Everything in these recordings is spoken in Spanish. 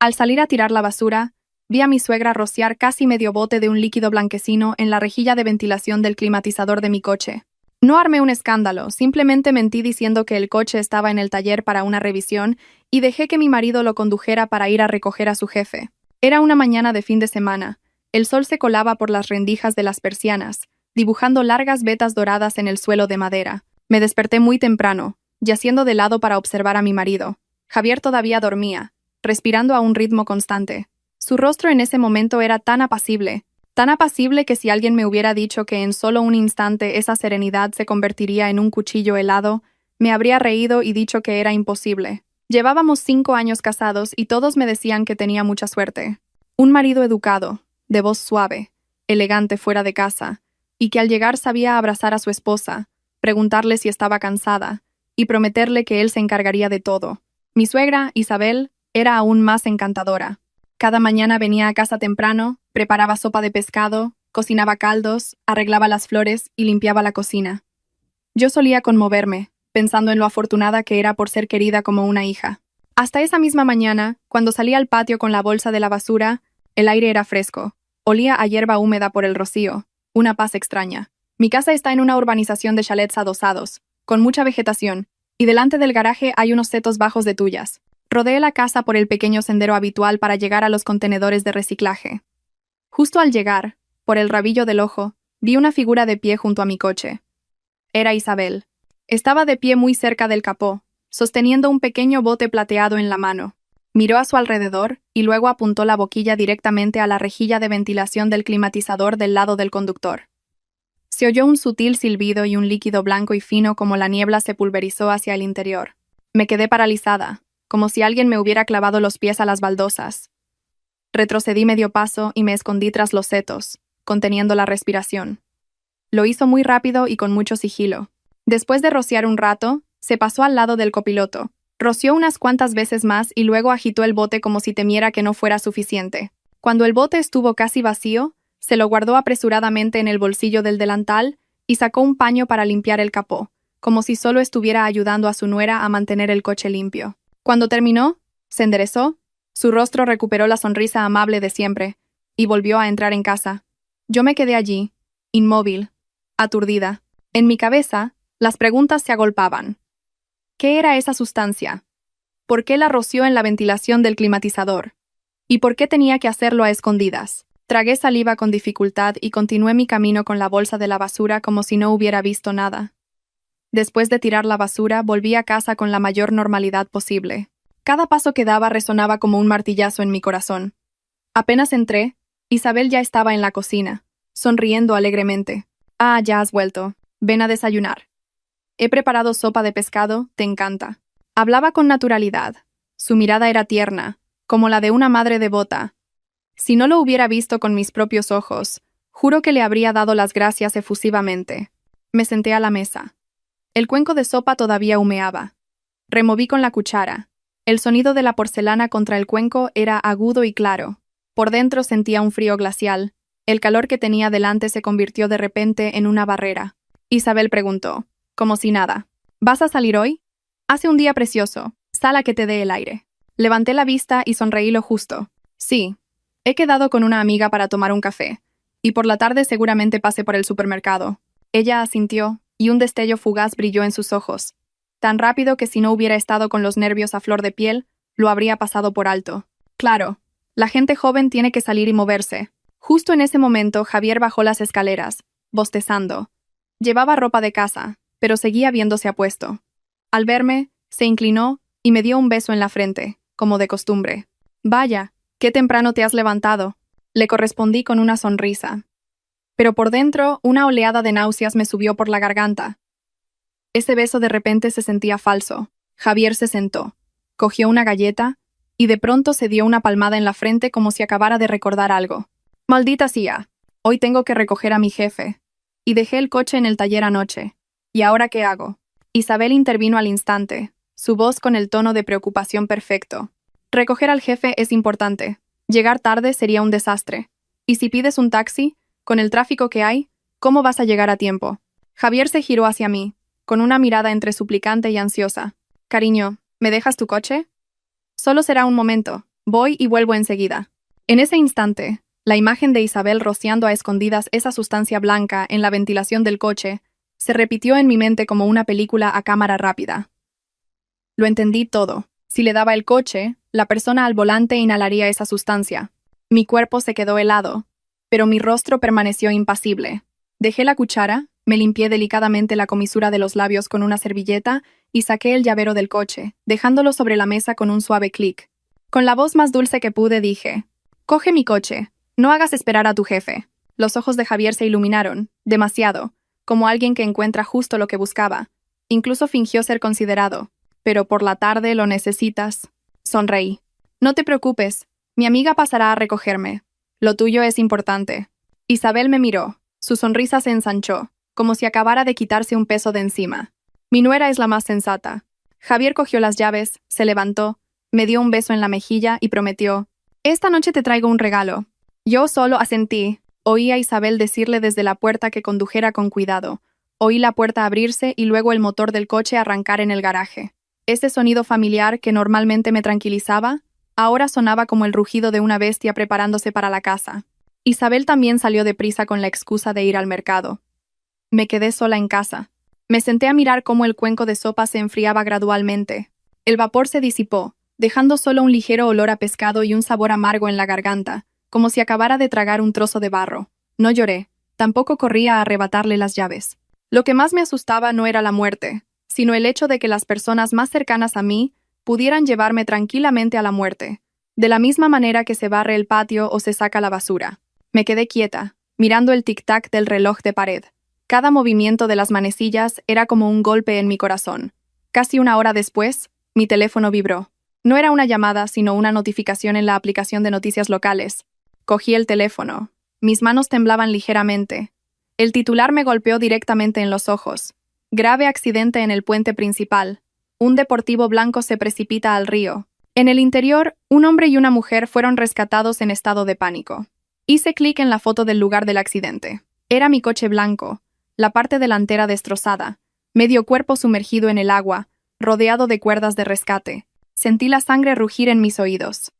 Al salir a tirar la basura, vi a mi suegra rociar casi medio bote de un líquido blanquecino en la rejilla de ventilación del climatizador de mi coche. No armé un escándalo, simplemente mentí diciendo que el coche estaba en el taller para una revisión y dejé que mi marido lo condujera para ir a recoger a su jefe. Era una mañana de fin de semana. El sol se colaba por las rendijas de las persianas, dibujando largas vetas doradas en el suelo de madera. Me desperté muy temprano, yaciendo de lado para observar a mi marido. Javier todavía dormía, respirando a un ritmo constante. Su rostro en ese momento era tan apacible que si alguien me hubiera dicho que en solo un instante esa serenidad se convertiría en un cuchillo helado, me habría reído y dicho que era imposible. Llevábamos 5 años casados y todos me decían que tenía mucha suerte. Un marido educado, de voz suave, elegante fuera de casa, y que al llegar sabía abrazar a su esposa, preguntarle si estaba cansada, y prometerle que él se encargaría de todo. Mi suegra, Isabel, era aún más encantadora. Cada mañana venía a casa temprano, preparaba sopa de pescado, cocinaba caldos, arreglaba las flores y limpiaba la cocina. Yo solía conmoverme, pensando en lo afortunada que era por ser querida como una hija. Hasta esa misma mañana, cuando salí al patio con la bolsa de la basura, el aire era fresco. Olía a hierba húmeda por el rocío, una paz extraña. Mi casa está en una urbanización de chalets adosados, con mucha vegetación, y delante del garaje hay unos setos bajos de tuyas. Rodeé la casa por el pequeño sendero habitual para llegar a los contenedores de reciclaje. Justo al llegar, por el rabillo del ojo, vi una figura de pie junto a mi coche. Era Isabel. Estaba de pie muy cerca del capó, sosteniendo un pequeño bote plateado en la mano. Miró a su alrededor y luego apuntó la boquilla directamente a la rejilla de ventilación del climatizador del lado del conductor. Se oyó un sutil silbido y un líquido blanco y fino como la niebla se pulverizó hacia el interior. Me quedé paralizada, como si alguien me hubiera clavado los pies a las baldosas. Retrocedí medio paso y me escondí tras los setos, conteniendo la respiración. Lo hizo muy rápido y con mucho sigilo. Después de rociar un rato, se pasó al lado del copiloto. Roció unas cuantas veces más y luego agitó el bote como si temiera que no fuera suficiente. Cuando el bote estuvo casi vacío, se lo guardó apresuradamente en el bolsillo del delantal y sacó un paño para limpiar el capó, como si solo estuviera ayudando a su nuera a mantener el coche limpio. Cuando terminó, se enderezó, su rostro recuperó la sonrisa amable de siempre, y volvió a entrar en casa. Yo me quedé allí, inmóvil, aturdida. En mi cabeza, las preguntas se agolpaban. ¿Qué era esa sustancia? ¿Por qué la roció en la ventilación del climatizador? ¿Y por qué tenía que hacerlo a escondidas? Tragué saliva con dificultad y continué mi camino con la bolsa de la basura como si no hubiera visto nada. Después de tirar la basura, volví a casa con la mayor normalidad posible. Cada paso que daba resonaba como un martillazo en mi corazón. Apenas entré, Isabel ya estaba en la cocina, sonriendo alegremente. Ah, ya has vuelto. Ven a desayunar. He preparado sopa de pescado, te encanta. Hablaba con naturalidad. Su mirada era tierna, como la de una madre devota. Si no lo hubiera visto con mis propios ojos, juro que le habría dado las gracias efusivamente. Me senté a la mesa. El cuenco de sopa todavía humeaba. Removí con la cuchara. El sonido de la porcelana contra el cuenco era agudo y claro. Por dentro sentía un frío glacial. El calor que tenía delante se convirtió de repente en una barrera. Isabel preguntó, como si nada. ¿Vas a salir hoy? Hace un día precioso. Sal a que te dé el aire. Levanté la vista y sonreí lo justo. Sí. He quedado con una amiga para tomar un café. Y por la tarde seguramente pase por el supermercado. Ella asintió, y un destello fugaz brilló en sus ojos. Tan rápido que si no hubiera estado con los nervios a flor de piel, lo habría pasado por alto. Claro, la gente joven tiene que salir y moverse. Justo en ese momento, Javier bajó las escaleras, bostezando. Llevaba ropa de casa, pero seguía viéndose apuesto. Al verme, se inclinó y me dio un beso en la frente, como de costumbre. Vaya, qué temprano te has levantado. Le correspondí con una sonrisa. Pero por dentro, una oleada de náuseas me subió por la garganta. Ese beso de repente se sentía falso. Javier se sentó, cogió una galleta y de pronto se dio una palmada en la frente como si acabara de recordar algo. Maldita sea, hoy tengo que recoger a mi jefe. Y dejé el coche en el taller anoche. ¿Y ahora qué hago? Isabel intervino al instante, su voz con el tono de preocupación perfecto. Recoger al jefe es importante. Llegar tarde sería un desastre. Y si pides un taxi, con el tráfico que hay, ¿cómo vas a llegar a tiempo? Javier se giró hacia mí, con una mirada entre suplicante y ansiosa. Cariño, ¿me dejas tu coche? Solo será un momento. Voy y vuelvo enseguida. En ese instante, la imagen de Isabel rociando a escondidas esa sustancia blanca en la ventilación del coche se repitió en mi mente como una película a cámara rápida. Lo entendí todo. Si le daba el coche, la persona al volante inhalaría esa sustancia. Mi cuerpo se quedó helado, pero mi rostro permaneció impasible. Dejé la cuchara, me limpié delicadamente la comisura de los labios con una servilleta y saqué el llavero del coche, dejándolo sobre la mesa con un suave clic. Con la voz más dulce que pude dije: «Coge mi coche, no hagas esperar a tu jefe». Los ojos de Javier se iluminaron, demasiado, como alguien que encuentra justo lo que buscaba. Incluso fingió ser considerado. «Pero por la tarde lo necesitas». Sonreí. «No te preocupes, mi amiga pasará a recogerme. Lo tuyo es importante». Isabel me miró. Su sonrisa se ensanchó, como si acabara de quitarse un peso de encima. Mi nuera es la más sensata. Javier cogió las llaves, se levantó, me dio un beso en la mejilla y prometió: «Esta noche te traigo un regalo». Yo solo asentí. Oí a Isabel decirle desde la puerta que condujera con cuidado. Oí la puerta abrirse y luego el motor del coche arrancar en el garaje. Ese sonido familiar que normalmente me tranquilizaba, ahora sonaba como el rugido de una bestia preparándose para la caza. Isabel también salió deprisa con la excusa de ir al mercado. Me quedé sola en casa. Me senté a mirar cómo el cuenco de sopa se enfriaba gradualmente. El vapor se disipó, dejando solo un ligero olor a pescado y un sabor amargo en la garganta, como si acabara de tragar un trozo de barro. No lloré, tampoco corrí a arrebatarle las llaves. Lo que más me asustaba no era la muerte, sino el hecho de que las personas más cercanas a mí pudieran llevarme tranquilamente a la muerte, de la misma manera que se barre el patio o se saca la basura. Me quedé quieta, mirando el tic-tac del reloj de pared. Cada movimiento de las manecillas era como un golpe en mi corazón. Casi una hora después, mi teléfono vibró. No era una llamada, sino una notificación en la aplicación de noticias locales. Cogí el teléfono. Mis manos temblaban ligeramente. El titular me golpeó directamente en los ojos. Grave accidente en el puente principal. Un deportivo blanco se precipita al río. En el interior, un hombre y una mujer fueron rescatados en estado de pánico. Hice clic en la foto del lugar del accidente. Era mi coche blanco, la parte delantera destrozada, medio cuerpo sumergido en el agua, rodeado de cuerdas de rescate. Sentí la sangre rugir en mis oídos.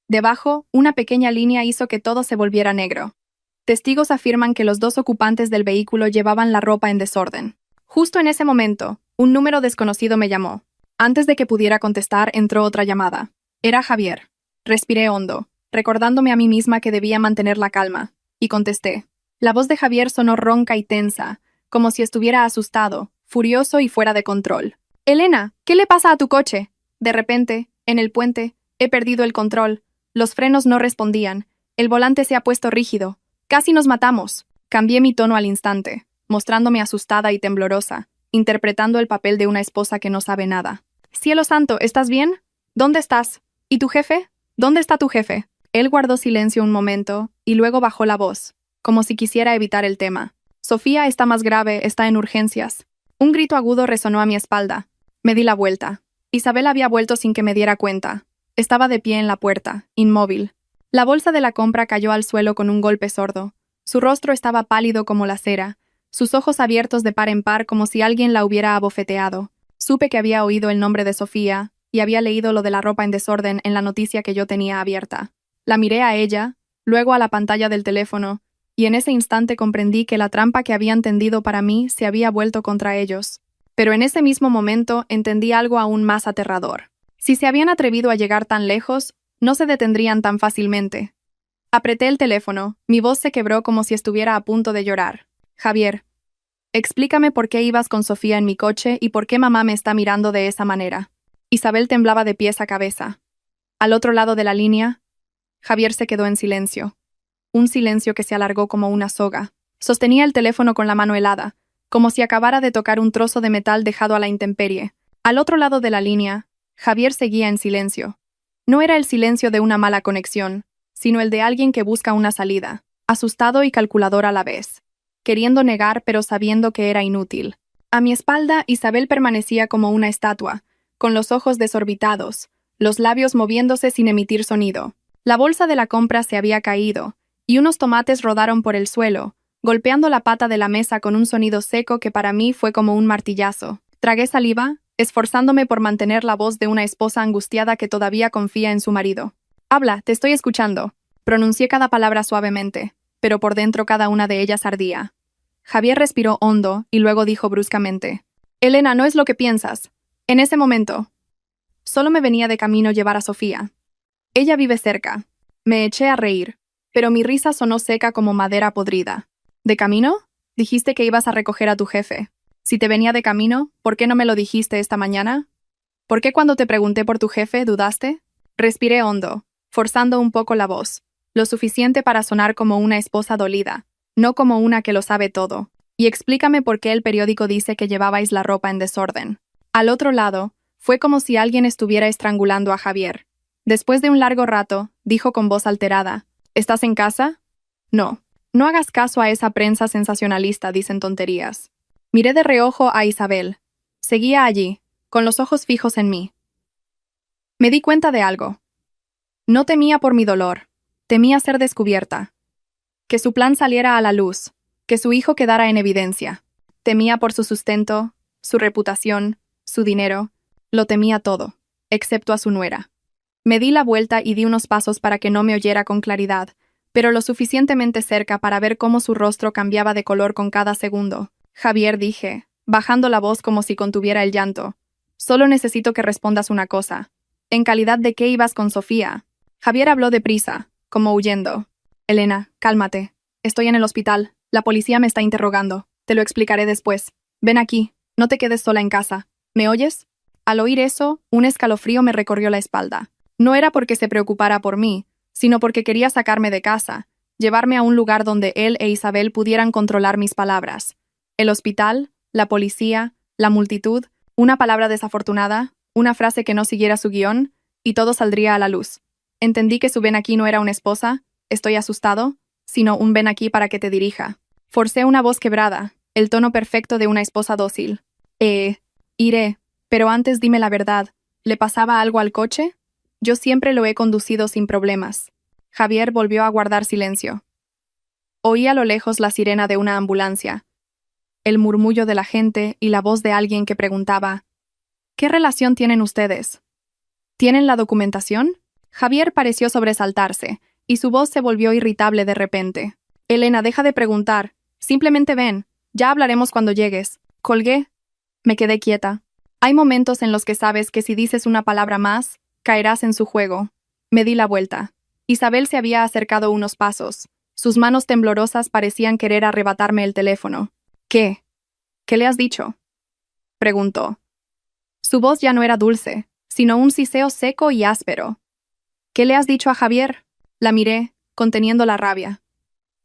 Debajo, una pequeña línea hizo que todo se volviera negro. Testigos afirman que los dos ocupantes del vehículo llevaban la ropa en desorden. Justo en ese momento, un número desconocido me llamó. Antes de que pudiera contestar, entró otra llamada. Era Javier. Respiré hondo, recordándome a mí misma que debía mantener la calma, y contesté. La voz de Javier sonó ronca y tensa, como si estuviera asustado, furioso y fuera de control. «Elena, ¿qué le pasa a tu coche?» De repente, en el puente, he perdido el control. Los frenos no respondían. El volante se ha puesto rígido. Casi nos matamos. Cambié mi tono al instante, mostrándome asustada y temblorosa, interpretando el papel de una esposa que no sabe nada. «Cielo santo, ¿estás bien? ¿Dónde estás? ¿Y tu jefe? ¿Dónde está tu jefe?» Él guardó silencio un momento, y luego bajó la voz, como si quisiera evitar el tema. «Sofía está más grave, está en urgencias». Un grito agudo resonó a mi espalda. Me di la vuelta. Isabel había vuelto sin que me diera cuenta. Estaba de pie en la puerta, inmóvil. La bolsa de la compra cayó al suelo con un golpe sordo. Su rostro estaba pálido como la cera, sus ojos abiertos de par en par como si alguien la hubiera abofeteado. Supe que había oído el nombre de Sofía y había leído lo de la ropa en desorden en la noticia que yo tenía abierta. La miré a ella, luego a la pantalla del teléfono, y en ese instante comprendí que la trampa que habían tendido para mí se había vuelto contra ellos. Pero en ese mismo momento entendí algo aún más aterrador. Si se habían atrevido a llegar tan lejos, no se detendrían tan fácilmente. Apreté el teléfono, mi voz se quebró como si estuviera a punto de llorar. «Javier, explícame por qué ibas con Sofía en mi coche y por qué mamá me está mirando de esa manera». Isabel temblaba de pies a cabeza. Al otro lado de la línea, Javier se quedó en silencio. Un silencio que se alargó como una soga. Sostenía el teléfono con la mano helada, como si acabara de tocar un trozo de metal dejado a la intemperie. Al otro lado de la línea, Javier seguía en silencio. No era el silencio de una mala conexión, sino el de alguien que busca una salida, asustado y calculador a la vez, queriendo negar pero sabiendo que era inútil. A mi espalda, Isabel permanecía como una estatua, con los ojos desorbitados, los labios moviéndose sin emitir sonido. La bolsa de la compra se había caído, y unos tomates rodaron por el suelo, golpeando la pata de la mesa con un sonido seco que para mí fue como un martillazo. Tragué saliva, esforzándome por mantener la voz de una esposa angustiada que todavía confía en su marido. Habla, te estoy escuchando. Pronuncié cada palabra suavemente, pero por dentro cada una de ellas ardía. Javier respiró hondo y luego dijo bruscamente: Elena, no es lo que piensas. En ese momento, solo me venía de camino llevar a Sofía. Ella vive cerca. Me eché a reír, pero mi risa sonó seca como madera podrida. ¿De camino? Dijiste que ibas a recoger a tu jefe. Si te venía de camino, ¿por qué no me lo dijiste esta mañana? ¿Por qué cuando te pregunté por tu jefe dudaste? Respiré hondo, forzando un poco la voz, lo suficiente para sonar como una esposa dolida, no como una que lo sabe todo. Y explícame por qué el periódico dice que llevabais la ropa en desorden. Al otro lado, fue como si alguien estuviera estrangulando a Javier. Después de un largo rato, dijo con voz alterada: ¿Estás en casa? No. No hagas caso a esa prensa sensacionalista, dicen tonterías. Miré de reojo a Isabel. Seguía allí, con los ojos fijos en mí. Me di cuenta de algo. No temía por mi dolor, temía ser descubierta. Que su plan saliera a la luz, que su hijo quedara en evidencia. Temía por su sustento, su reputación, su dinero. Lo temía todo, excepto a su nuera. Me di la vuelta y di unos pasos para que no me oyera con claridad, pero lo suficientemente cerca para ver cómo su rostro cambiaba de color con cada segundo. Javier, dije, bajando la voz como si contuviera el llanto. Solo necesito que respondas una cosa. ¿En calidad de qué ibas con Sofía? Javier habló deprisa, como huyendo. Elena, cálmate. Estoy en el hospital. La policía me está interrogando. Te lo explicaré después. Ven aquí. No te quedes sola en casa. ¿Me oyes? Al oír eso, un escalofrío me recorrió la espalda. No era porque se preocupara por mí, sino porque quería sacarme de casa, llevarme a un lugar donde él e Isabel pudieran controlar mis palabras. El hospital, la policía, la multitud, una palabra desafortunada, una frase que no siguiera su guión, y todo saldría a la luz. Entendí que su ven aquí no era una esposa, estoy asustado, sino un ven aquí para que te dirija. Forcé una voz quebrada, el tono perfecto de una esposa dócil. Iré, pero antes dime la verdad, ¿le pasaba algo al coche? Yo siempre lo he conducido sin problemas. Javier volvió a guardar silencio. Oí a lo lejos la sirena de una ambulancia, el murmullo de la gente y la voz de alguien que preguntaba: ¿Qué relación tienen ustedes? ¿Tienen la documentación? Javier pareció sobresaltarse, y su voz se volvió irritable de repente. Elena, deja de preguntar. Simplemente ven. Ya hablaremos cuando llegues. Colgué. Me quedé quieta. Hay momentos en los que sabes que si dices una palabra más, caerás en su juego. Me di la vuelta. Isabel se había acercado unos pasos. Sus manos temblorosas parecían querer arrebatarme el teléfono. ¿Qué? ¿Qué le has dicho? Preguntó. Su voz ya no era dulce, sino un siseo seco y áspero. ¿Qué le has dicho a Javier? La miré, conteniendo la rabia.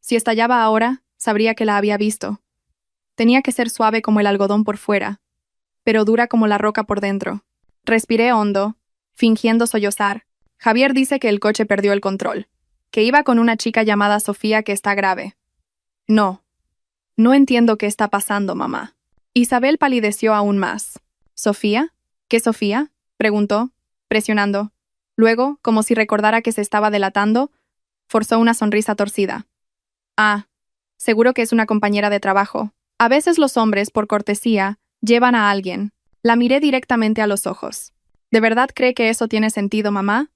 Si estallaba ahora, sabría que la había visto. Tenía que ser suave como el algodón por fuera, pero dura como la roca por dentro. Respiré hondo, fingiendo sollozar. Javier dice que el coche perdió el control, que iba con una chica llamada Sofía que está grave. No. No entiendo qué está pasando, mamá. Isabel palideció aún más. ¿Sofía? ¿Qué Sofía? Preguntó, presionando. Luego, como si recordara que se estaba delatando, forzó una sonrisa torcida. Ah, seguro que es una compañera de trabajo. A veces los hombres, por cortesía, llevan a alguien. La miré directamente a los ojos. ¿De verdad cree que eso tiene sentido, mamá?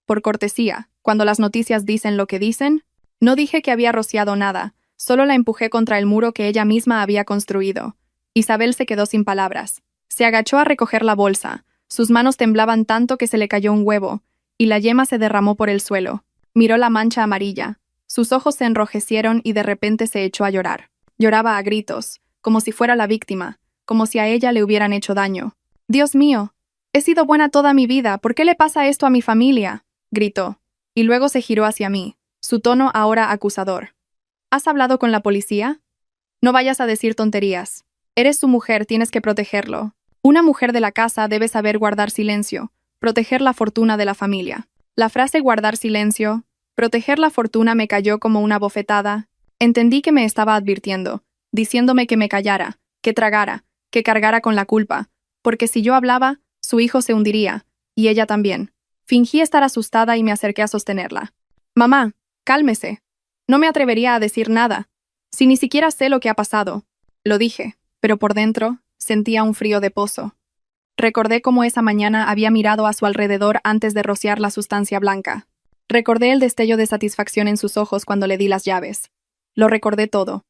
Por cortesía, cuando las noticias dicen lo que dicen, no dije que había rociado nada, solo la empujé contra el muro que ella misma había construido. Isabel se quedó sin palabras. Se agachó a recoger la bolsa. Sus manos temblaban tanto que se le cayó un huevo, y la yema se derramó por el suelo. Miró la mancha amarilla. Sus ojos se enrojecieron y de repente se echó a llorar. Lloraba a gritos, como si fuera la víctima, como si a ella le hubieran hecho daño. «Dios mío, he sido buena toda mi vida, ¿por qué le pasa esto a mi familia?», gritó, y luego se giró hacia mí, su tono ahora acusador. «¿Has hablado con la policía? No vayas a decir tonterías. Eres su mujer, tienes que protegerlo. Una mujer de la casa debe saber guardar silencio, proteger la fortuna de la familia». La frase guardar silencio, proteger la fortuna me cayó como una bofetada. Entendí que me estaba advirtiendo, diciéndome que me callara, que tragara, que cargara con la culpa, porque si yo hablaba, su hijo se hundiría, y ella también. Fingí estar asustada y me acerqué a sostenerla. «Mamá, cálmese. No me atrevería a decir nada, si ni siquiera sé lo que ha pasado». Lo dije, pero por dentro sentía un frío de pozo. Recordé cómo esa mañana había mirado a su alrededor antes de rociar la sustancia blanca. Recordé el destello de satisfacción en sus ojos cuando le di las llaves. Lo recordé todo.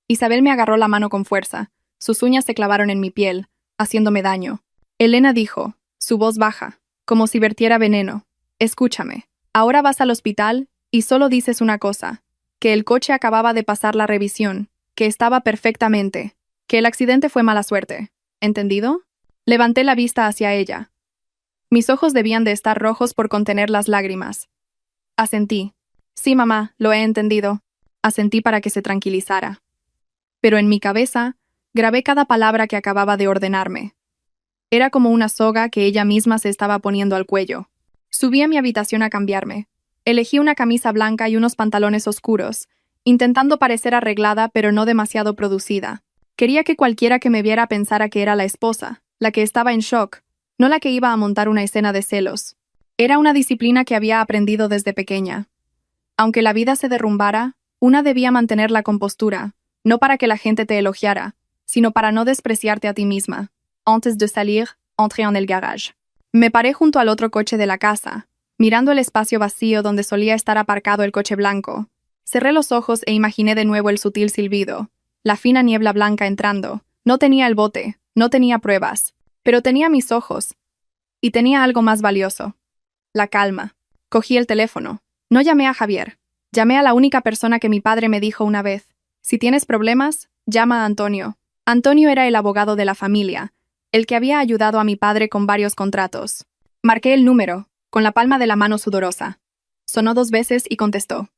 Isabel me agarró la mano con fuerza. Sus uñas se clavaron en mi piel, haciéndome daño. Elena dijo, su voz baja, como si vertiera veneno. Escúchame. Ahora vas al hospital y solo dices una cosa. Que el coche acababa de pasar la revisión, que estaba perfectamente, que el accidente fue mala suerte. ¿Entendido? Levanté la vista hacia ella. Mis ojos debían de estar rojos por contener las lágrimas. Asentí. Sí, mamá, lo he entendido. Asentí para que se tranquilizara. Pero en mi cabeza, grabé cada palabra que acababa de ordenarme. Era como una soga que ella misma se estaba poniendo al cuello. Subí a mi habitación a cambiarme. Elegí una camisa blanca y unos pantalones oscuros, intentando parecer arreglada pero no demasiado producida. Quería que cualquiera que me viera pensara que era la esposa, la que estaba en shock, no la que iba a montar una escena de celos. Era una disciplina que había aprendido desde pequeña. Aunque la vida se derrumbara, una debía mantener la compostura, no para que la gente te elogiara, sino para no despreciarte a ti misma. Antes de salir, entré en el garage. Me paré junto al otro coche de la casa, mirando el espacio vacío donde solía estar aparcado el coche blanco. Cerré los ojos e imaginé de nuevo el sutil silbido, la fina niebla blanca entrando. No tenía el bote, no tenía pruebas, pero tenía mis ojos. Y tenía algo más valioso. La calma. Cogí el teléfono. No llamé a Javier. Llamé a la única persona que mi padre me dijo una vez. Si tienes problemas, llama a Antonio. Antonio era el abogado de la familia, el que había ayudado a mi padre con varios contratos. Marqué el número, con la palma de la mano sudorosa. Sonó 2 veces y contestó.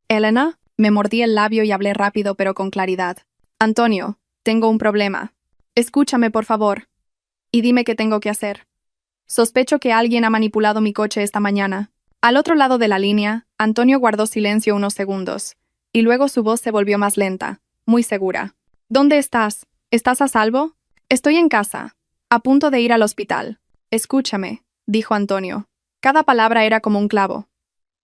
«Elena», me mordí el labio y hablé rápido pero con claridad. «Antonio, tengo un problema. Escúchame, por favor. Y dime qué tengo que hacer. Sospecho que alguien ha manipulado mi coche esta mañana». Al otro lado de la línea, Antonio guardó silencio unos segundos, y luego su voz se volvió más lenta, muy segura. «¿Dónde estás? ¿Estás a salvo?» «Estoy en casa, a punto de ir al hospital». «Escúchame», dijo Antonio. Cada palabra era como un clavo.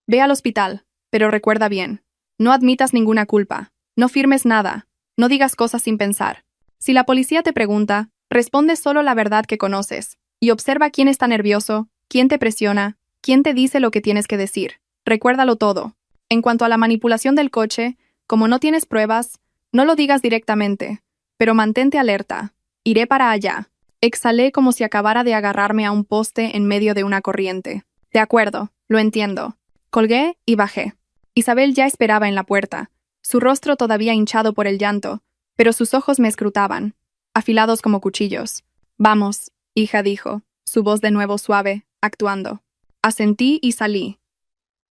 «Ve al hospital, pero recuerda bien. No admitas ninguna culpa. No firmes nada. No digas cosas sin pensar. Si la policía te pregunta, responde solo la verdad que conoces. Y observa quién está nervioso, quién te presiona, quién te dice lo que tienes que decir. Recuérdalo todo. En cuanto a la manipulación del coche, como no tienes pruebas, no lo digas directamente, pero mantente alerta. Iré para allá». Exhalé como si acabara de agarrarme a un poste en medio de una corriente. «De acuerdo, lo entiendo». Colgué y bajé. Isabel ya esperaba en la puerta, su rostro todavía hinchado por el llanto, pero sus ojos me escrutaban, afilados como cuchillos. «Vamos», hija dijo, su voz de nuevo suave, actuando. Asentí y salí.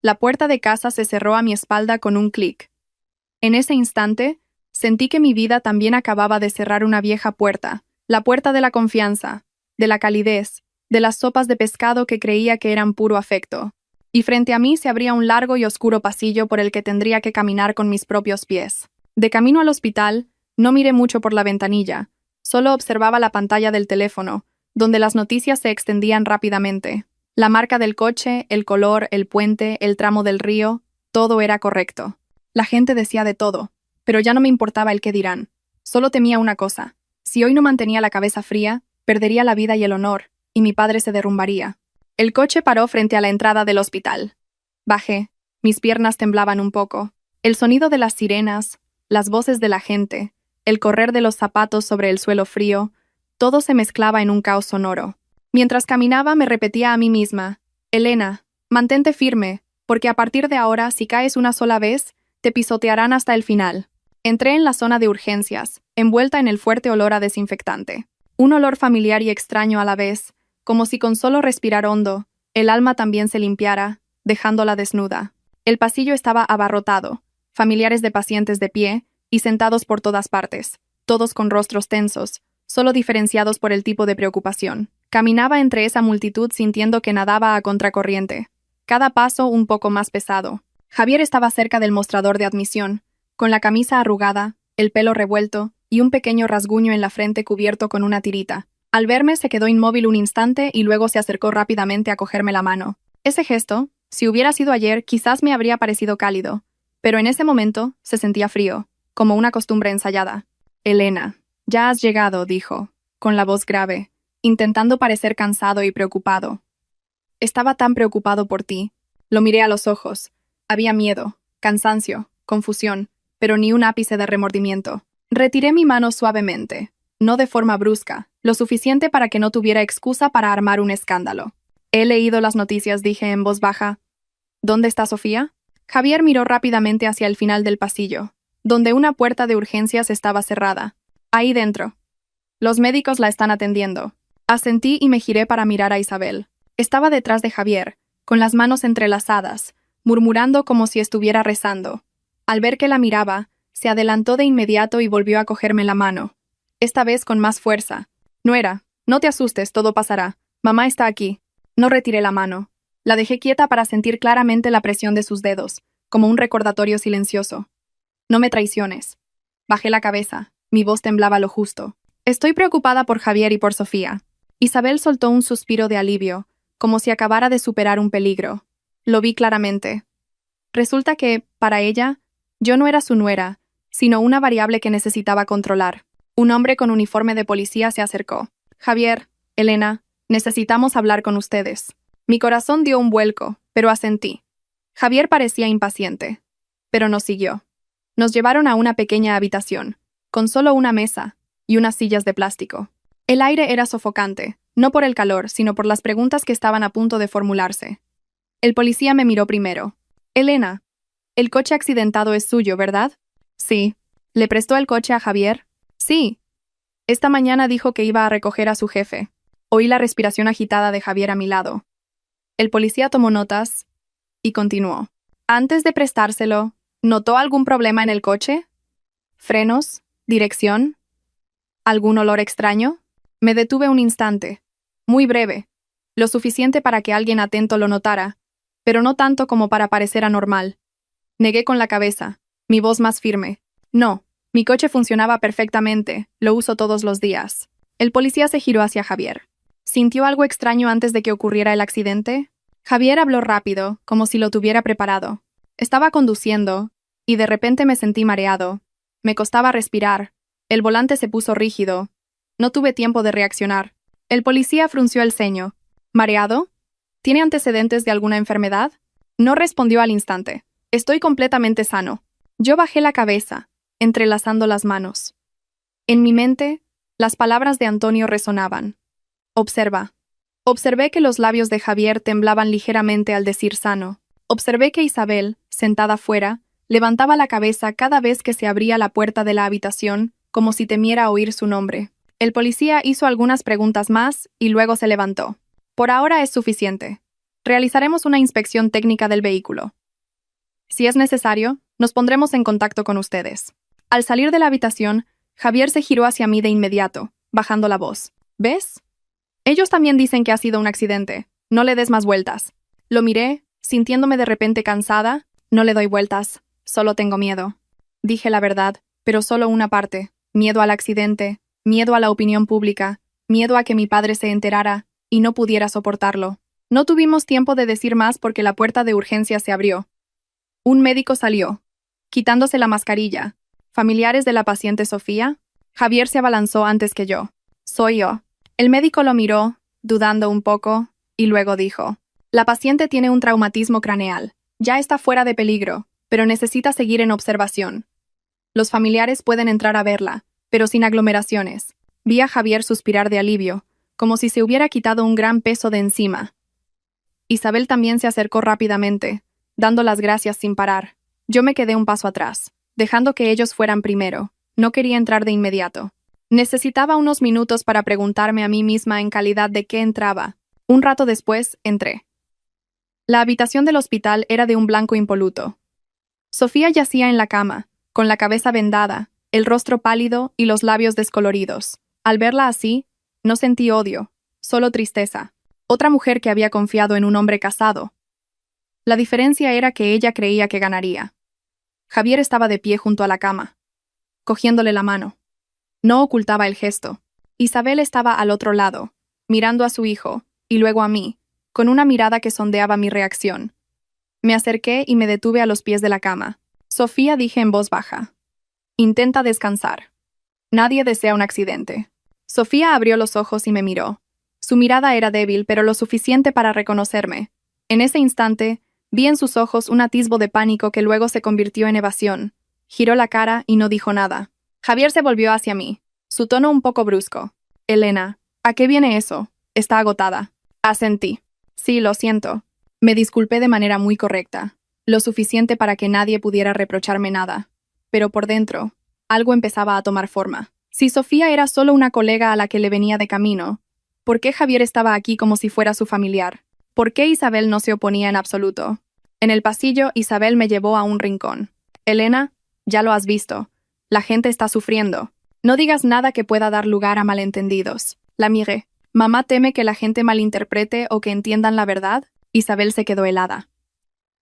La puerta de casa se cerró a mi espalda con un clic. En ese instante, sentí que mi vida también acababa de cerrar una vieja puerta, la puerta de la confianza, de la calidez, de las sopas de pescado que creía que eran puro afecto. Y frente a mí se abría un largo y oscuro pasillo por el que tendría que caminar con mis propios pies. De camino al hospital, no miré mucho por la ventanilla, solo observaba la pantalla del teléfono, donde las noticias se extendían rápidamente. La marca del coche, el color, el puente, el tramo del río, todo era correcto. La gente decía de todo, pero ya no me importaba el qué dirán. Solo temía una cosa. Si hoy no mantenía la cabeza fría, perdería la vida y el honor, y mi padre se derrumbaría. El coche paró frente a la entrada del hospital. Bajé. Mis piernas temblaban un poco. El sonido de las sirenas, las voces de la gente, el correr de los zapatos sobre el suelo frío, todo se mezclaba en un caos sonoro. Mientras caminaba me repetía a mí misma, «Elena, mantente firme, porque a partir de ahora, si caes una sola vez, te pisotearán hasta el final». Entré en la zona de urgencias, envuelta en el fuerte olor a desinfectante. Un olor familiar y extraño a la vez, como si con solo respirar hondo, el alma también se limpiara, dejándola desnuda. El pasillo estaba abarrotado, familiares de pacientes de pie y sentados por todas partes, todos con rostros tensos, solo diferenciados por el tipo de preocupación. Caminaba entre esa multitud sintiendo que nadaba a contracorriente, cada paso un poco más pesado. Javier estaba cerca del mostrador de admisión, con la camisa arrugada, el pelo revuelto y un pequeño rasguño en la frente cubierto con una tirita. Al verme se quedó inmóvil un instante y luego se acercó rápidamente a cogerme la mano. Ese gesto, si hubiera sido ayer, quizás me habría parecido cálido, pero en ese momento se sentía frío, como una costumbre ensayada. «Elena, ya has llegado», dijo, con la voz grave, intentando parecer cansado y preocupado. «Estaba tan preocupado por ti. Lo miré a los ojos. Había miedo, cansancio, confusión, pero ni un ápice de remordimiento. Retiré mi mano suavemente, no de forma brusca, lo suficiente para que no tuviera excusa para armar un escándalo. He leído las noticias, dije en voz baja. ¿Dónde está Sofía? Javier miró rápidamente hacia el final del pasillo, donde una puerta de urgencias estaba cerrada. Ahí dentro. Los médicos la están atendiendo. Asentí y me giré para mirar a Isabel. Estaba detrás de Javier, con las manos entrelazadas, murmurando como si estuviera rezando. Al ver que la miraba, se adelantó de inmediato y volvió a cogerme la mano. Esta vez con más fuerza. Nuera, no te asustes, todo pasará. Mamá está aquí. No retiré la mano. La dejé quieta para sentir claramente la presión de sus dedos, como un recordatorio silencioso. No me traiciones. Bajé la cabeza. Mi voz temblaba lo justo. Estoy preocupada por Javier y por Sofía. Isabel soltó un suspiro de alivio, como si acabara de superar un peligro. Lo vi claramente. Resulta que, para ella, yo no era su nuera, sino una variable que necesitaba controlar. Un hombre con uniforme de policía se acercó. Javier, Elena, necesitamos hablar con ustedes. Mi corazón dio un vuelco, pero asentí. Javier parecía impaciente, pero nos siguió. Nos llevaron a una pequeña habitación, con solo una mesa y unas sillas de plástico. El aire era sofocante, no por el calor, sino por las preguntas que estaban a punto de formularse. El policía me miró primero. Elena, el coche accidentado es suyo, ¿verdad? Sí. ¿Le prestó el coche a Javier? Sí. Esta mañana dijo que iba a recoger a su jefe. Oí la respiración agitada de Javier a mi lado. El policía tomó notas y continuó. Antes de prestárselo, ¿notó algún problema en el coche? ¿Frenos? ¿Dirección? ¿Algún olor extraño? Me detuve un instante. Muy breve. Lo suficiente para que alguien atento lo notara, pero no tanto como para parecer anormal. Negué con la cabeza, mi voz más firme. No, mi coche funcionaba perfectamente, lo uso todos los días. El policía se giró hacia Javier. ¿Sintió algo extraño antes de que ocurriera el accidente? Javier habló rápido, como si lo tuviera preparado. Estaba conduciendo, y de repente me sentí mareado. Me costaba respirar. El volante se puso rígido. No tuve tiempo de reaccionar. El policía frunció el ceño. ¿Mareado? ¿Tiene antecedentes de alguna enfermedad? No respondió al instante. Estoy completamente sano. Yo bajé la cabeza, entrelazando las manos. En mi mente, las palabras de Antonio resonaban. Observa. Observé que los labios de Javier temblaban ligeramente al decir sano. Observé que Isabel, sentada fuera, levantaba la cabeza cada vez que se abría la puerta de la habitación, como si temiera oír su nombre. El policía hizo algunas preguntas más y luego se levantó. Por ahora es suficiente. Realizaremos una inspección técnica del vehículo. Si es necesario, nos pondremos en contacto con ustedes. Al salir de la habitación, Javier se giró hacia mí de inmediato, bajando la voz. ¿Ves? Ellos también dicen que ha sido un accidente. No le des más vueltas. Lo miré, sintiéndome de repente cansada. No le doy vueltas, solo tengo miedo. Dije la verdad, pero solo una parte. Miedo al accidente, miedo a la opinión pública, miedo a que mi padre se enterara y no pudiera soportarlo. No tuvimos tiempo de decir más porque la puerta de urgencia se abrió. Un médico salió, quitándose la mascarilla. ¿Familiares de la paciente Sofía? Javier se abalanzó antes que yo. Soy yo. El médico lo miró, dudando un poco, y luego dijo: la paciente tiene un traumatismo craneal. Ya está fuera de peligro, pero necesita seguir en observación. Los familiares pueden entrar a verla, pero sin aglomeraciones. Vi a Javier suspirar de alivio, como si se hubiera quitado un gran peso de encima. Isabel también se acercó rápidamente, dando las gracias sin parar. Yo me quedé un paso atrás, dejando que ellos fueran primero. No quería entrar de inmediato. Necesitaba unos minutos para preguntarme a mí misma en calidad de qué entraba. Un rato después, entré. La habitación del hospital era de un blanco impoluto. Sofía yacía en la cama, con la cabeza vendada, el rostro pálido y los labios descoloridos. Al verla así, no sentí odio, solo tristeza. Otra mujer que había confiado en un hombre casado. La diferencia era que ella creía que ganaría. Javier estaba de pie junto a la cama, cogiéndole la mano. No ocultaba el gesto. Isabel estaba al otro lado, mirando a su hijo, y luego a mí, con una mirada que sondeaba mi reacción. Me acerqué y me detuve a los pies de la cama. Sofía, dije en voz baja. Intenta descansar. Nadie desea un accidente. Sofía abrió los ojos y me miró. Su mirada era débil, pero lo suficiente para reconocerme. En ese instante, Vi en sus ojos un atisbo de pánico que luego se convirtió en evasión. Giró la cara y no dijo nada. Javier se volvió hacia mí, su tono un poco brusco. Elena, ¿a qué viene eso? Está agotada. Asentí. Sí, lo siento. Me disculpé de manera muy correcta, lo suficiente para que nadie pudiera reprocharme nada. Pero por dentro, algo empezaba a tomar forma. Si Sofía era solo una colega a la que le venía de camino, ¿por qué Javier estaba aquí como si fuera su familiar? ¿Por qué Isabel no se oponía en absoluto? En el pasillo, Isabel me llevó a un rincón. Elena, ya lo has visto. La gente está sufriendo. No digas nada que pueda dar lugar a malentendidos. La miré. ¿Mamá teme que la gente malinterprete o que entiendan la verdad? Isabel se quedó helada.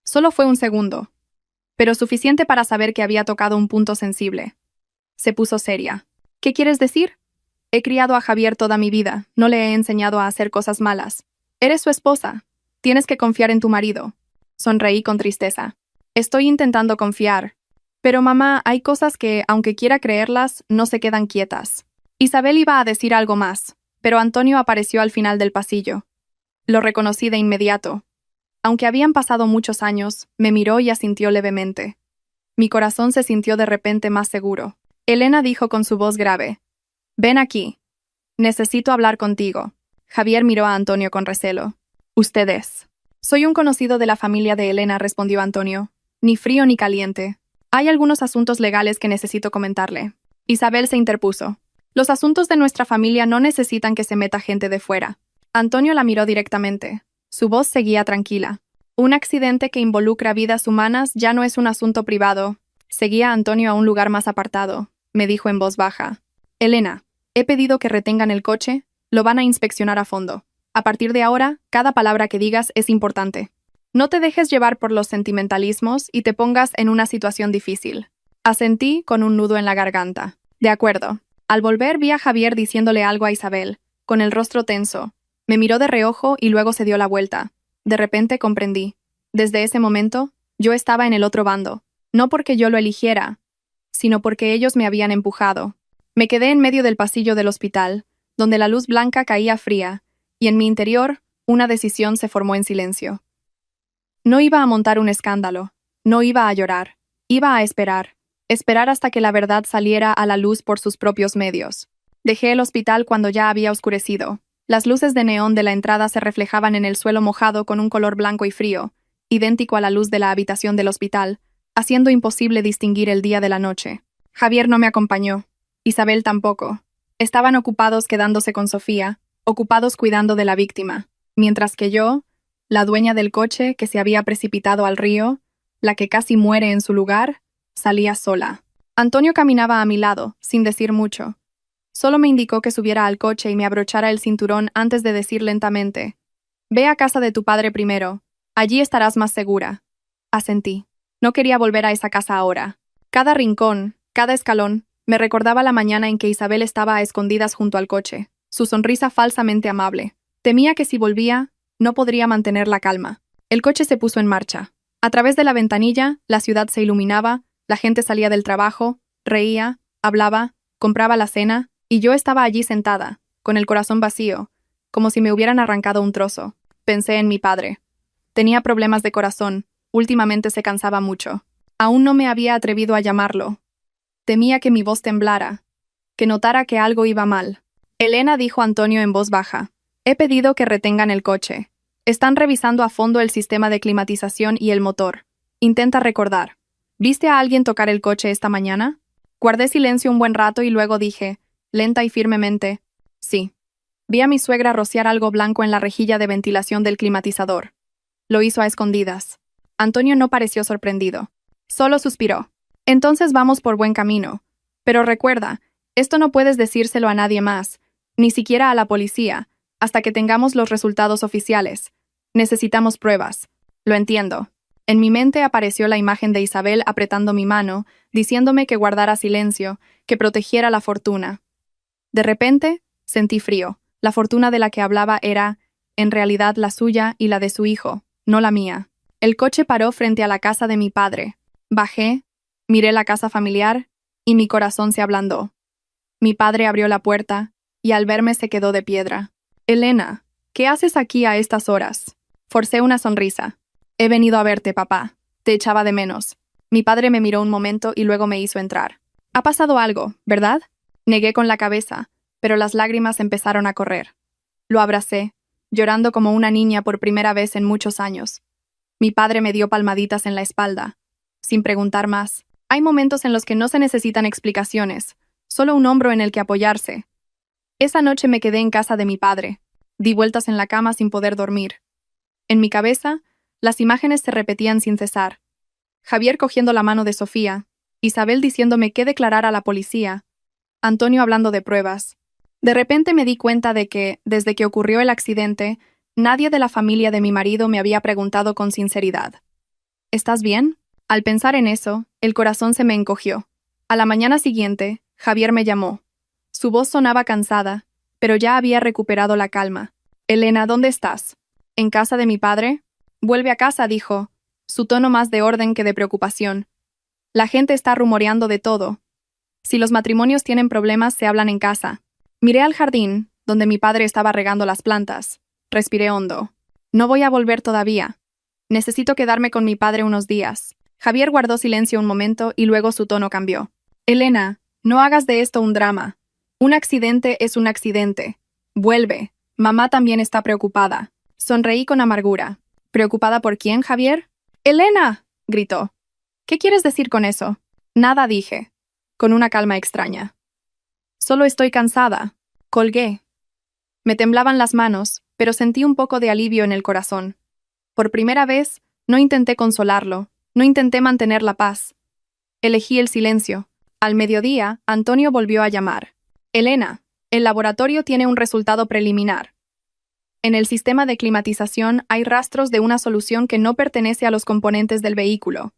Solo fue un segundo, pero suficiente para saber que había tocado un punto sensible. Se puso seria. ¿Qué quieres decir? He criado a Javier toda mi vida, no le he enseñado a hacer cosas malas. Eres su esposa. Tienes que confiar en tu marido. Sonreí con tristeza. Estoy intentando confiar. Pero mamá, hay cosas que, aunque quiera creerlas, no se quedan quietas. Isabel iba a decir algo más, pero Antonio apareció al final del pasillo. Lo reconocí de inmediato. Aunque habían pasado muchos años, me miró y asintió levemente. Mi corazón se sintió de repente más seguro. Elena dijo con su voz grave: «Ven aquí. Necesito hablar contigo». Javier miró a Antonio con recelo. «¿Ustedes?» «Soy un conocido de la familia de Elena», respondió Antonio. «Ni frío ni caliente. Hay algunos asuntos legales que necesito comentarle». Isabel se interpuso. «Los asuntos de nuestra familia no necesitan que se meta gente de fuera». Antonio la miró directamente. Su voz seguía tranquila. «Un accidente que involucra vidas humanas ya no es un asunto privado». Seguía Antonio a un lugar más apartado. Me dijo en voz baja: «Elena, he pedido que retengan el coche, lo van a inspeccionar a fondo. A partir de ahora, cada palabra que digas es importante. No te dejes llevar por los sentimentalismos y te pongas en una situación difícil». Asentí con un nudo en la garganta. «De acuerdo». Al volver vi a Javier diciéndole algo a Isabel, con el rostro tenso. Me miró de reojo y luego se dio la vuelta. De repente comprendí. Desde ese momento, yo estaba en el otro bando. No porque yo lo eligiera, sino porque ellos me habían empujado. Me quedé en medio del pasillo del hospital, donde la luz blanca caía fría, y en mi interior, una decisión se formó en silencio. No iba a montar un escándalo, no iba a llorar, iba a esperar hasta que la verdad saliera a la luz por sus propios medios. Dejé el hospital cuando ya había oscurecido. Las luces de neón de la entrada se reflejaban en el suelo mojado con un color blanco y frío, idéntico a la luz de la habitación del hospital, haciendo imposible distinguir el día de la noche. Javier no me acompañó. Isabel tampoco. Estaban ocupados quedándose con Sofía, ocupados cuidando de la víctima, mientras que yo, la dueña del coche que se había precipitado al río, la que casi muere en su lugar, salía sola. Antonio caminaba a mi lado, sin decir mucho. Solo me indicó que subiera al coche y me abrochara el cinturón antes de decir lentamente: «Ve a casa de tu padre primero. Allí estarás más segura». Asentí. No quería volver a esa casa ahora. Cada rincón, cada escalón, me recordaba la mañana en que Isabel estaba a escondidas junto al coche, su sonrisa falsamente amable. Temía que si volvía, no podría mantener la calma. El coche se puso en marcha. A través de la ventanilla, la ciudad se iluminaba, la gente salía del trabajo, reía, hablaba, compraba la cena, y yo estaba allí sentada, con el corazón vacío, como si me hubieran arrancado un trozo. Pensé en mi padre. Tenía problemas de corazón, últimamente se cansaba mucho. Aún no me había atrevido a llamarlo. Temía que mi voz temblara, que notara que algo iba mal. Elena, dijo Antonio en voz baja: «He pedido que retengan el coche. Están revisando a fondo el sistema de climatización y el motor. Intenta recordar. ¿Viste a alguien tocar el coche esta mañana?» Guardé silencio un buen rato y luego dije, lenta y firmemente: «Sí. Vi a mi suegra rociar algo blanco en la rejilla de ventilación del climatizador. Lo hizo a escondidas». Antonio no pareció sorprendido. Solo suspiró. «Entonces vamos por buen camino. Pero recuerda, esto no puedes decírselo a nadie más, ni siquiera a la policía, hasta que tengamos los resultados oficiales. Necesitamos pruebas». «Lo entiendo». En mi mente apareció la imagen de Isabel apretando mi mano, diciéndome que guardara silencio, que protegiera la fortuna. De repente, sentí frío. La fortuna de la que hablaba era, en realidad, la suya y la de su hijo, no la mía. El coche paró frente a la casa de mi padre. Bajé, miré la casa familiar, y mi corazón se ablandó. Mi padre abrió la puerta, y al verme se quedó de piedra. «Elena, ¿qué haces aquí a estas horas?» Forcé una sonrisa. He venido a verte, papá. Te echaba de menos. Mi padre me miró un momento y luego me hizo entrar. Ha pasado algo, ¿verdad? Negué con la cabeza, pero las lágrimas empezaron a correr. Lo abracé, llorando como una niña por primera vez en muchos años. Mi padre me dio palmaditas en la espalda, sin preguntar más. Hay momentos en los que no se necesitan explicaciones, solo un hombro en el que apoyarse. Esa noche me quedé en casa de mi padre. Di vueltas en la cama sin poder dormir. En mi cabeza, las imágenes se repetían sin cesar. Javier cogiendo la mano de Sofía, Isabel diciéndome que declarar a la policía, Antonio hablando de pruebas. De repente me di cuenta de que, desde que ocurrió el accidente, nadie de la familia de mi marido me había preguntado con sinceridad: ¿estás bien? Al pensar en eso, el corazón se me encogió. A la mañana siguiente, Javier me llamó. Su voz sonaba cansada, pero ya había recuperado la calma. Elena, ¿dónde estás? ¿En casa de mi padre? Vuelve a casa, dijo, su tono más de orden que de preocupación. La gente está rumoreando de todo. Si los matrimonios tienen problemas, se hablan en casa. Miré al jardín, donde mi padre estaba regando las plantas. Respiré hondo. No voy a volver todavía. Necesito quedarme con mi padre unos días. Javier guardó silencio un momento y luego su tono cambió. Elena, no hagas de esto un drama. Un accidente es un accidente. Vuelve. Mamá también está preocupada. Sonreí con amargura. ¿Preocupada por quién, Javier? ¡Elena!, gritó. ¿Qué quieres decir con eso? Nada, dije, con una calma extraña. Solo estoy cansada. Colgué. Me temblaban las manos, pero sentí un poco de alivio en el corazón. Por primera vez, no intenté consolarlo, no intenté mantener la paz. Elegí el silencio. Al mediodía, Antonio volvió a llamar. Elena, el laboratorio tiene un resultado preliminar. En el sistema de climatización hay rastros de una solución que no pertenece a los componentes del vehículo.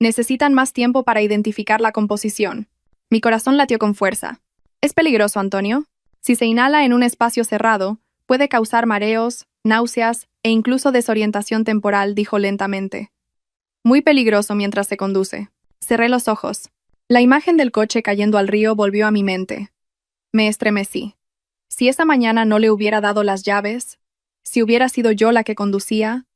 Necesitan más tiempo para identificar la composición. Mi corazón latió con fuerza. ¿Es peligroso, Antonio? Si se inhala en un espacio cerrado, puede causar mareos, náuseas e incluso desorientación temporal, dijo lentamente. Muy peligroso mientras se conduce. Cerré los ojos. La imagen del coche cayendo al río volvió a mi mente. Me estremecí. Si esa mañana no le hubiera dado las llaves, si hubiera sido yo la que conducía,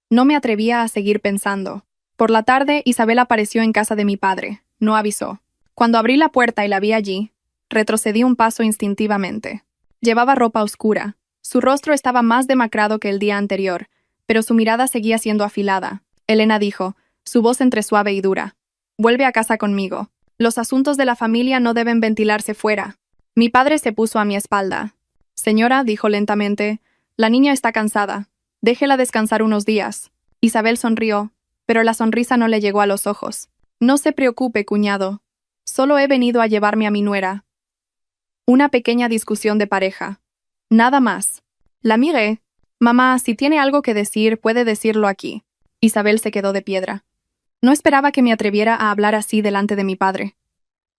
no me atrevía a seguir pensando. Por la tarde, Isabel apareció en casa de mi padre. No avisó. Cuando abrí la puerta y la vi allí, retrocedí un paso instintivamente. Llevaba ropa oscura. Su rostro estaba más demacrado que el día anterior, pero su mirada seguía siendo afilada. Elena dijo, su voz entre suave y dura. Vuelve a casa conmigo. Los asuntos de la familia no deben ventilarse fuera. Mi padre se puso a mi espalda. Señora, dijo lentamente, la niña está cansada. Déjela descansar unos días. Isabel sonrió, pero la sonrisa no le llegó a los ojos. No se preocupe, cuñado. Solo he venido a llevarme a mi nuera. Una pequeña discusión de pareja. Nada más. La miré. Mamá, si tiene algo que decir, puede decirlo aquí. Isabel se quedó de piedra. No esperaba que me atreviera a hablar así delante de mi padre.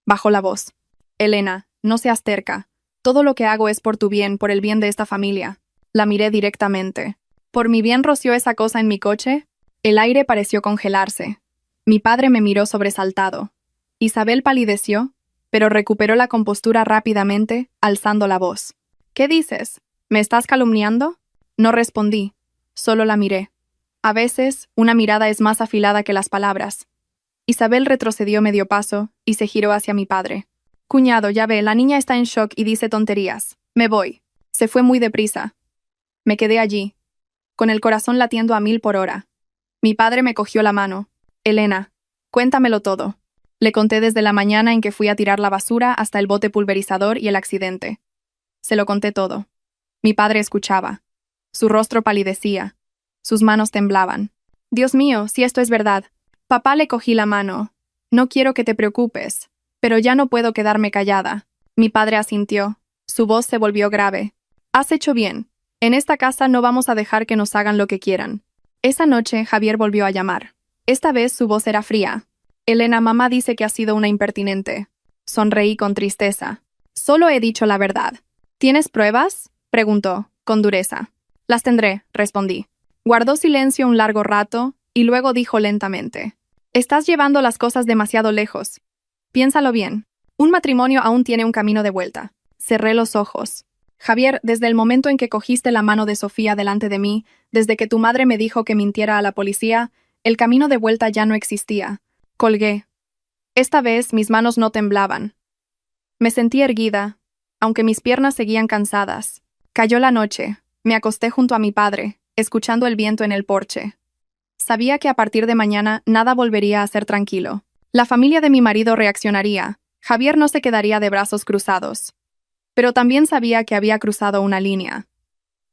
Bajó la voz. Elena, no seas terca. Todo lo que hago es por tu bien, por el bien de esta familia. La miré directamente. ¿Por mi bien roció esa cosa en mi coche? El aire pareció congelarse. Mi padre me miró sobresaltado. Isabel palideció, pero recuperó la compostura rápidamente, alzando la voz. ¿Qué dices? ¿Me estás calumniando? No respondí. Solo la miré. A veces, una mirada es más afilada que las palabras. Isabel retrocedió medio paso y se giró hacia mi padre. Cuñado, ya ve, la niña está en shock y dice tonterías. Me voy. Se fue muy deprisa. Me quedé allí, con el corazón latiendo a 1000 por hora. Mi padre me cogió la mano. Elena, cuéntamelo todo. Le conté desde la mañana en que fui a tirar la basura hasta el bote pulverizador y el accidente. Se lo conté todo. Mi padre escuchaba. Su rostro palidecía. Sus manos temblaban. Dios mío, si esto es verdad. Papá, le cogí la mano. No quiero que te preocupes, pero ya no puedo quedarme callada. Mi padre asintió. Su voz se volvió grave. Has hecho bien. En esta casa no vamos a dejar que nos hagan lo que quieran. Esa noche, Javier volvió a llamar. Esta vez su voz era fría. Elena, mamá dice que has sido una impertinente. Sonreí con tristeza. Solo he dicho la verdad. ¿Tienes pruebas? Preguntó, con dureza. Las tendré, respondí. Guardó silencio un largo rato y luego dijo lentamente. Estás llevando las cosas demasiado lejos. Piénsalo bien. Un matrimonio aún tiene un camino de vuelta. Cerré los ojos. Javier, desde el momento en que cogiste la mano de Sofía delante de mí, desde que tu madre me dijo que mintiera a la policía, el camino de vuelta ya no existía. Colgué. Esta vez mis manos no temblaban. Me sentí erguida, aunque mis piernas seguían cansadas. Cayó la noche. Me acosté junto a mi padre, escuchando el viento en el porche. Sabía que a partir de mañana nada volvería a ser tranquilo. La familia de mi marido reaccionaría. Javier no se quedaría de brazos cruzados. Pero también sabía que había cruzado una línea.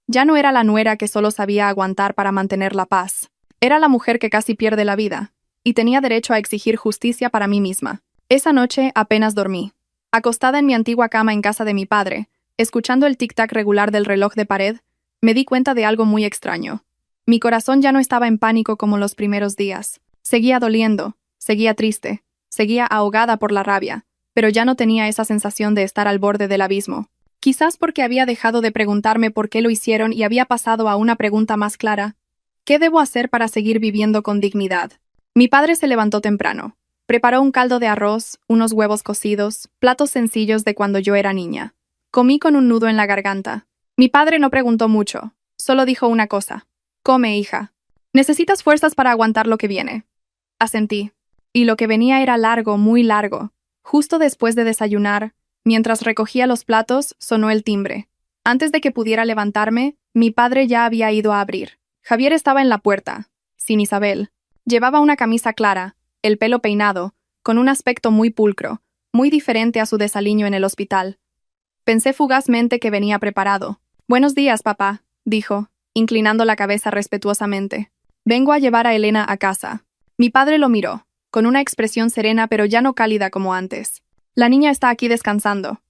Ya no era la nuera que solo sabía aguantar para mantener la paz. Era la mujer que casi pierde la vida, y tenía derecho a exigir justicia para mí misma. Esa noche apenas dormí. Acostada en mi antigua cama en casa de mi padre, escuchando el tic-tac regular del reloj de pared, me di cuenta de algo muy extraño. Mi corazón ya no estaba en pánico como los primeros días. Seguía doliendo, seguía triste, seguía ahogada por la rabia, pero ya no tenía esa sensación de estar al borde del abismo. Quizás porque había dejado de preguntarme por qué lo hicieron y había pasado a una pregunta más clara. ¿Qué debo hacer para seguir viviendo con dignidad? Mi padre se levantó temprano. Preparó un caldo de arroz, unos huevos cocidos, platos sencillos de cuando yo era niña. Comí con un nudo en la garganta. Mi padre no preguntó mucho, solo dijo una cosa. Come, hija. Necesitas fuerzas para aguantar lo que viene. Asentí. Y lo que venía era largo, muy largo. Justo después de desayunar, mientras recogía los platos, sonó el timbre. Antes de que pudiera levantarme, mi padre ya había ido a abrir. Javier estaba en la puerta, sin Isabel. Llevaba una camisa clara, el pelo peinado, con un aspecto muy pulcro, muy diferente a su desaliño en el hospital. Pensé fugazmente que venía preparado. Buenos días, papá, dijo, inclinando la cabeza respetuosamente. Vengo a llevar a Elena a casa. Mi padre lo miró, con una expresión serena pero ya no cálida como antes. La niña está aquí descansando.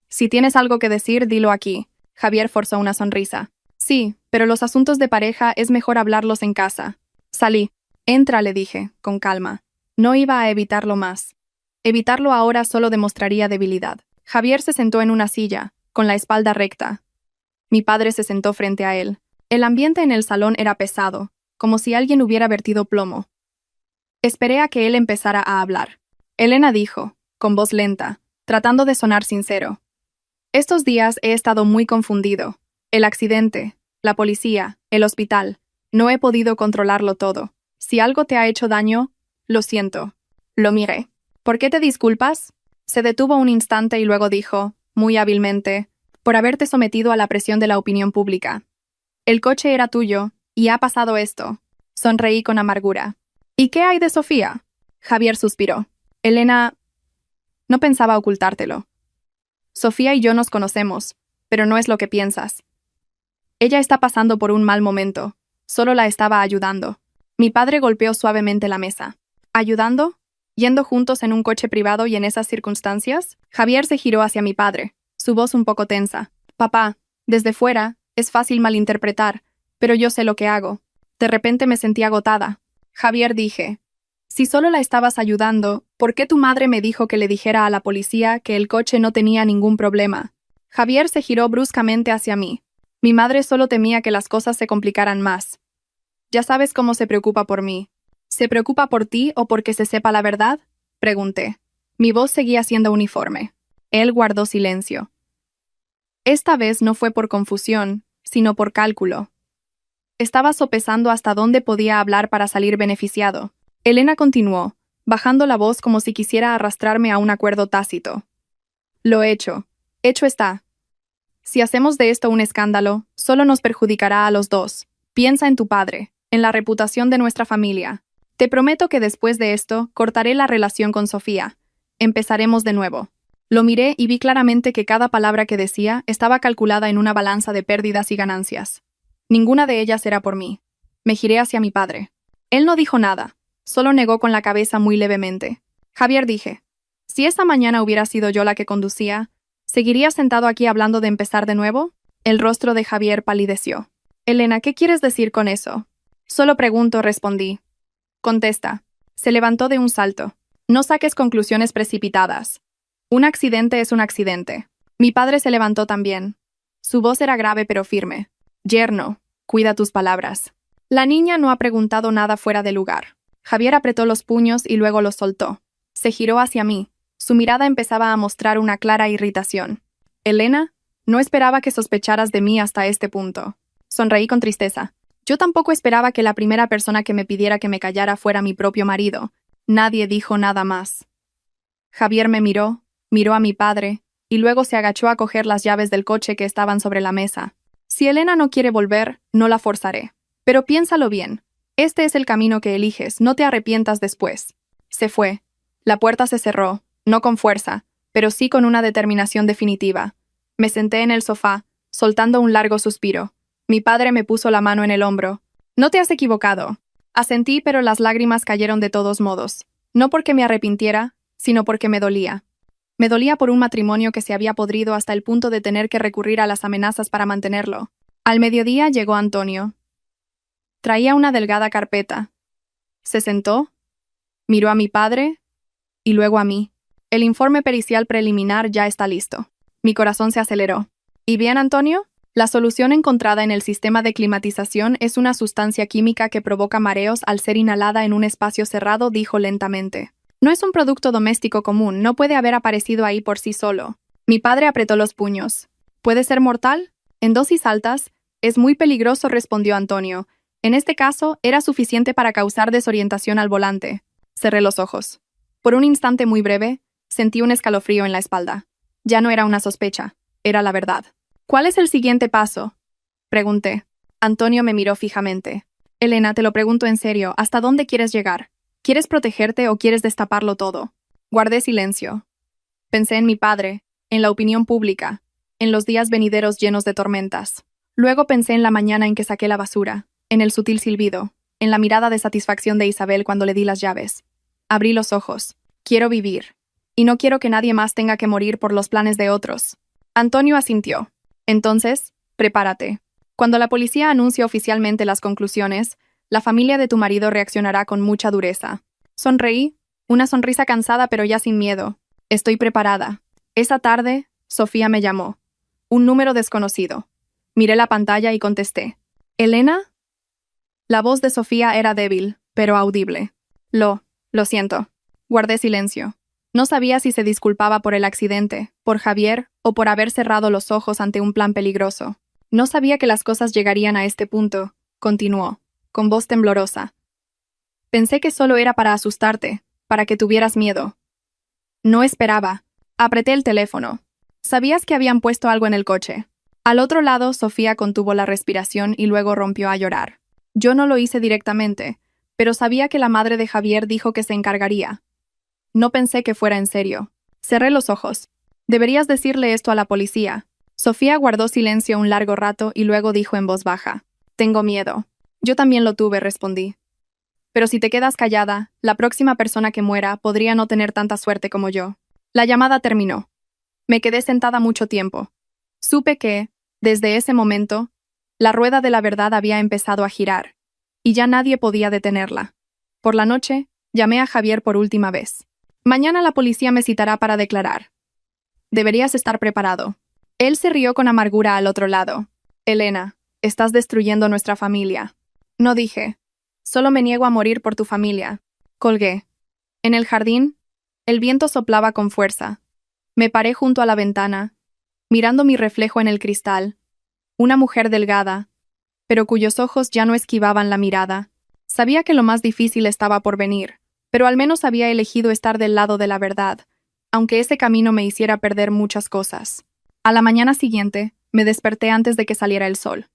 Si tienes algo que decir, dilo aquí. Javier forzó una sonrisa. Sí, pero los asuntos de pareja es mejor hablarlos en casa. Salí. Entra, le dije, con calma. No iba a evitarlo más. Evitarlo ahora solo demostraría debilidad. Javier se sentó en una silla, con la espalda recta. Mi padre se sentó frente a él. El ambiente en el salón era pesado, como si alguien hubiera vertido plomo. Esperé a que él empezara a hablar. Elena dijo, con voz lenta, tratando de sonar sincero. Estos días he estado muy confundido. El accidente, la policía, el hospital. No he podido controlarlo todo. Si algo te ha hecho daño, lo siento. Lo miré. ¿Por qué te disculpas? Se detuvo un instante y luego dijo, muy hábilmente, por haberte sometido a la presión de la opinión pública. El coche era tuyo, y ha pasado esto. Sonreí con amargura. ¿Y qué hay de Sofía? Javier suspiró. Elena... No pensaba ocultártelo. Sofía y yo nos conocemos, pero no es lo que piensas. Ella está pasando por un mal momento. Solo la estaba ayudando. Mi padre golpeó suavemente la mesa. ¿Ayudando? ¿Yendo juntos en un coche privado y en esas circunstancias? Javier se giró hacia mi padre, su voz un poco tensa. Papá, desde fuera, es fácil malinterpretar, pero yo sé lo que hago. De repente me sentí agotada. Javier, dije. Si solo la estabas ayudando, ¿por qué tu madre me dijo que le dijera a la policía que el coche no tenía ningún problema? Javier se giró bruscamente hacia mí. Mi madre solo temía que las cosas se complicaran más. Ya sabes cómo se preocupa por mí. ¿Se preocupa por ti o porque se sepa la verdad? Pregunté. Mi voz seguía siendo uniforme. Él guardó silencio. Esta vez no fue por confusión, sino por cálculo. Estaba sopesando hasta dónde podía hablar para salir beneficiado. Elena continuó, bajando la voz como si quisiera arrastrarme a un acuerdo tácito. Lo hecho. Hecho está. Si hacemos de esto un escándalo, solo nos perjudicará a los dos. Piensa en tu padre, en la reputación de nuestra familia. Te prometo que después de esto, cortaré la relación con Sofía. Empezaremos de nuevo. Lo miré y vi claramente que cada palabra que decía estaba calculada en una balanza de pérdidas y ganancias. Ninguna de ellas era por mí. Me giré hacia mi padre. Él no dijo nada, solo negó con la cabeza muy levemente. Javier, dije, si esa mañana hubiera sido yo la que conducía, ¿seguirías sentado aquí hablando de empezar de nuevo? El rostro de Javier palideció. Elena, ¿qué quieres decir con eso? Solo pregunto, respondí. Contesta. Se levantó de un salto. No saques conclusiones precipitadas. Un accidente es un accidente. Mi padre se levantó también. Su voz era grave pero firme. Yerno, cuida tus palabras. La niña no ha preguntado nada fuera de lugar. Javier apretó los puños y luego los soltó. Se giró hacia mí. Su mirada empezaba a mostrar una clara irritación. Elena, No esperaba que sospecharas de mí hasta este punto. Sonreí con tristeza. Yo tampoco esperaba que la primera persona que me pidiera que me callara fuera mi propio marido. Nadie dijo nada más. Javier me miró, miró a mi padre, y luego se agachó a coger las llaves del coche que estaban sobre la mesa. Si Elena no quiere volver, no la forzaré. Pero piénsalo bien. Este es el camino que eliges, no te arrepientas después. Se fue. La puerta se cerró, no con fuerza, pero sí con una determinación definitiva. Me senté en el sofá, soltando un largo suspiro. Mi padre me puso la mano en el hombro. No te has equivocado. Asentí, pero las lágrimas cayeron de todos modos. No porque me arrepintiera, sino porque me dolía. Me dolía por un matrimonio que se había podrido hasta el punto de tener que recurrir a las amenazas para mantenerlo. Al mediodía llegó Antonio. Traía una delgada carpeta. Se sentó, miró a mi padre y luego a mí. El informe pericial preliminar ya está listo. Mi corazón se aceleró. ¿Y bien, Antonio? La solución encontrada en el sistema de climatización es una sustancia química que provoca mareos al ser inhalada en un espacio cerrado, dijo lentamente. No es un producto doméstico común, no puede haber aparecido ahí por sí solo. Mi padre apretó los puños. ¿Puede ser mortal? En dosis altas, es muy peligroso, respondió Antonio. En este caso, era suficiente para causar desorientación al volante. Cerré los ojos. Por un instante muy breve, sentí un escalofrío en la espalda. Ya no era una sospecha, era la verdad. ¿Cuál es el siguiente paso?, pregunté. Antonio me miró fijamente. Elena, te lo pregunto en serio, ¿hasta dónde quieres llegar? ¿Quieres protegerte o quieres destaparlo todo? Guardé silencio. Pensé en mi padre, en la opinión pública, en los días venideros llenos de tormentas. Luego pensé en la mañana en que saqué la basura, en el sutil silbido, en la mirada de satisfacción de Isabel cuando le di las llaves. Abrí los ojos. Quiero vivir. Y no quiero que nadie más tenga que morir por los planes de otros. Antonio asintió. Entonces, prepárate. Cuando la policía anuncie oficialmente las conclusiones, la familia de tu marido reaccionará con mucha dureza. Sonreí, una sonrisa cansada pero ya sin miedo. Estoy preparada. Esa tarde, Sofía me llamó. Un número desconocido. Miré la pantalla y contesté. ¿Elena? La voz de Sofía era débil, pero audible. Lo siento. Guardé silencio. No sabía si se disculpaba por el accidente, por Javier, o por haber cerrado los ojos ante un plan peligroso. No sabía que las cosas llegarían a este punto, continuó, con voz temblorosa. Pensé que solo era para asustarte, para que tuvieras miedo. No esperaba. Apreté el teléfono. Sabías que habían puesto algo en el coche. Al otro lado, Sofía contuvo la respiración y luego rompió a llorar. Yo no lo hice directamente, pero sabía que la madre de Javier dijo que se encargaría. No pensé que fuera en serio. Cerré los ojos. Deberías decirle esto a la policía. Sofía guardó silencio un largo rato y luego dijo en voz baja. Tengo miedo. Yo también lo tuve, respondí. Pero si te quedas callada, la próxima persona que muera podría no tener tanta suerte como yo. La llamada terminó. Me quedé sentada mucho tiempo. Supe que, desde ese momento, la rueda de la verdad había empezado a girar, y ya nadie podía detenerla. Por la noche, llamé a Javier por última vez. Mañana la policía me citará para declarar. Deberías estar preparado. Él se rió con amargura al otro lado. Elena, estás destruyendo nuestra familia. No dije. Solo me niego a morir por tu familia. Colgué. En el jardín, el viento soplaba con fuerza. Me paré junto a la ventana, mirando mi reflejo en el cristal. Una mujer delgada, pero cuyos ojos ya no esquivaban la mirada. Sabía que lo más difícil estaba por venir, pero al menos había elegido estar del lado de la verdad, aunque ese camino me hiciera perder muchas cosas. A la mañana siguiente, me desperté antes de que saliera el sol.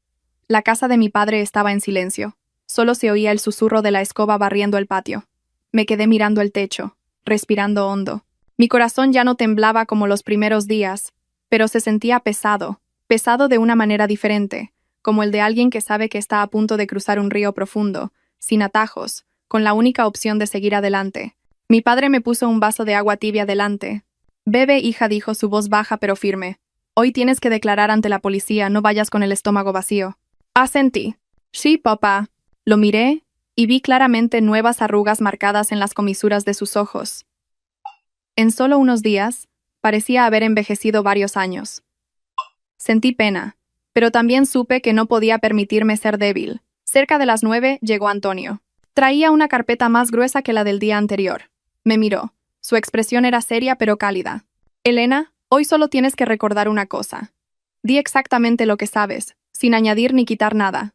La casa de mi padre estaba en silencio. Solo se oía el susurro de la escoba barriendo el patio. Me quedé mirando el techo, respirando hondo. Mi corazón ya no temblaba como los primeros días, pero se sentía pesado, pesado de una manera diferente, como el de alguien que sabe que está a punto de cruzar un río profundo, sin atajos, con la única opción de seguir adelante. Mi padre me puso un vaso de agua tibia delante. Bebe, hija, dijo su voz baja pero firme. Hoy tienes que declarar ante la policía, no vayas con el estómago vacío. Asentí. Sí, papá. Lo miré y vi claramente nuevas arrugas marcadas en las comisuras de sus ojos. En solo unos días, parecía haber envejecido varios años. Sentí pena, pero también supe que no podía permitirme ser débil. Cerca de las 9 llegó Antonio. Traía una carpeta más gruesa que la del día anterior. Me miró. Su expresión era seria pero cálida. Elena, hoy solo tienes que recordar una cosa. Di exactamente lo que sabes, sin añadir ni quitar nada.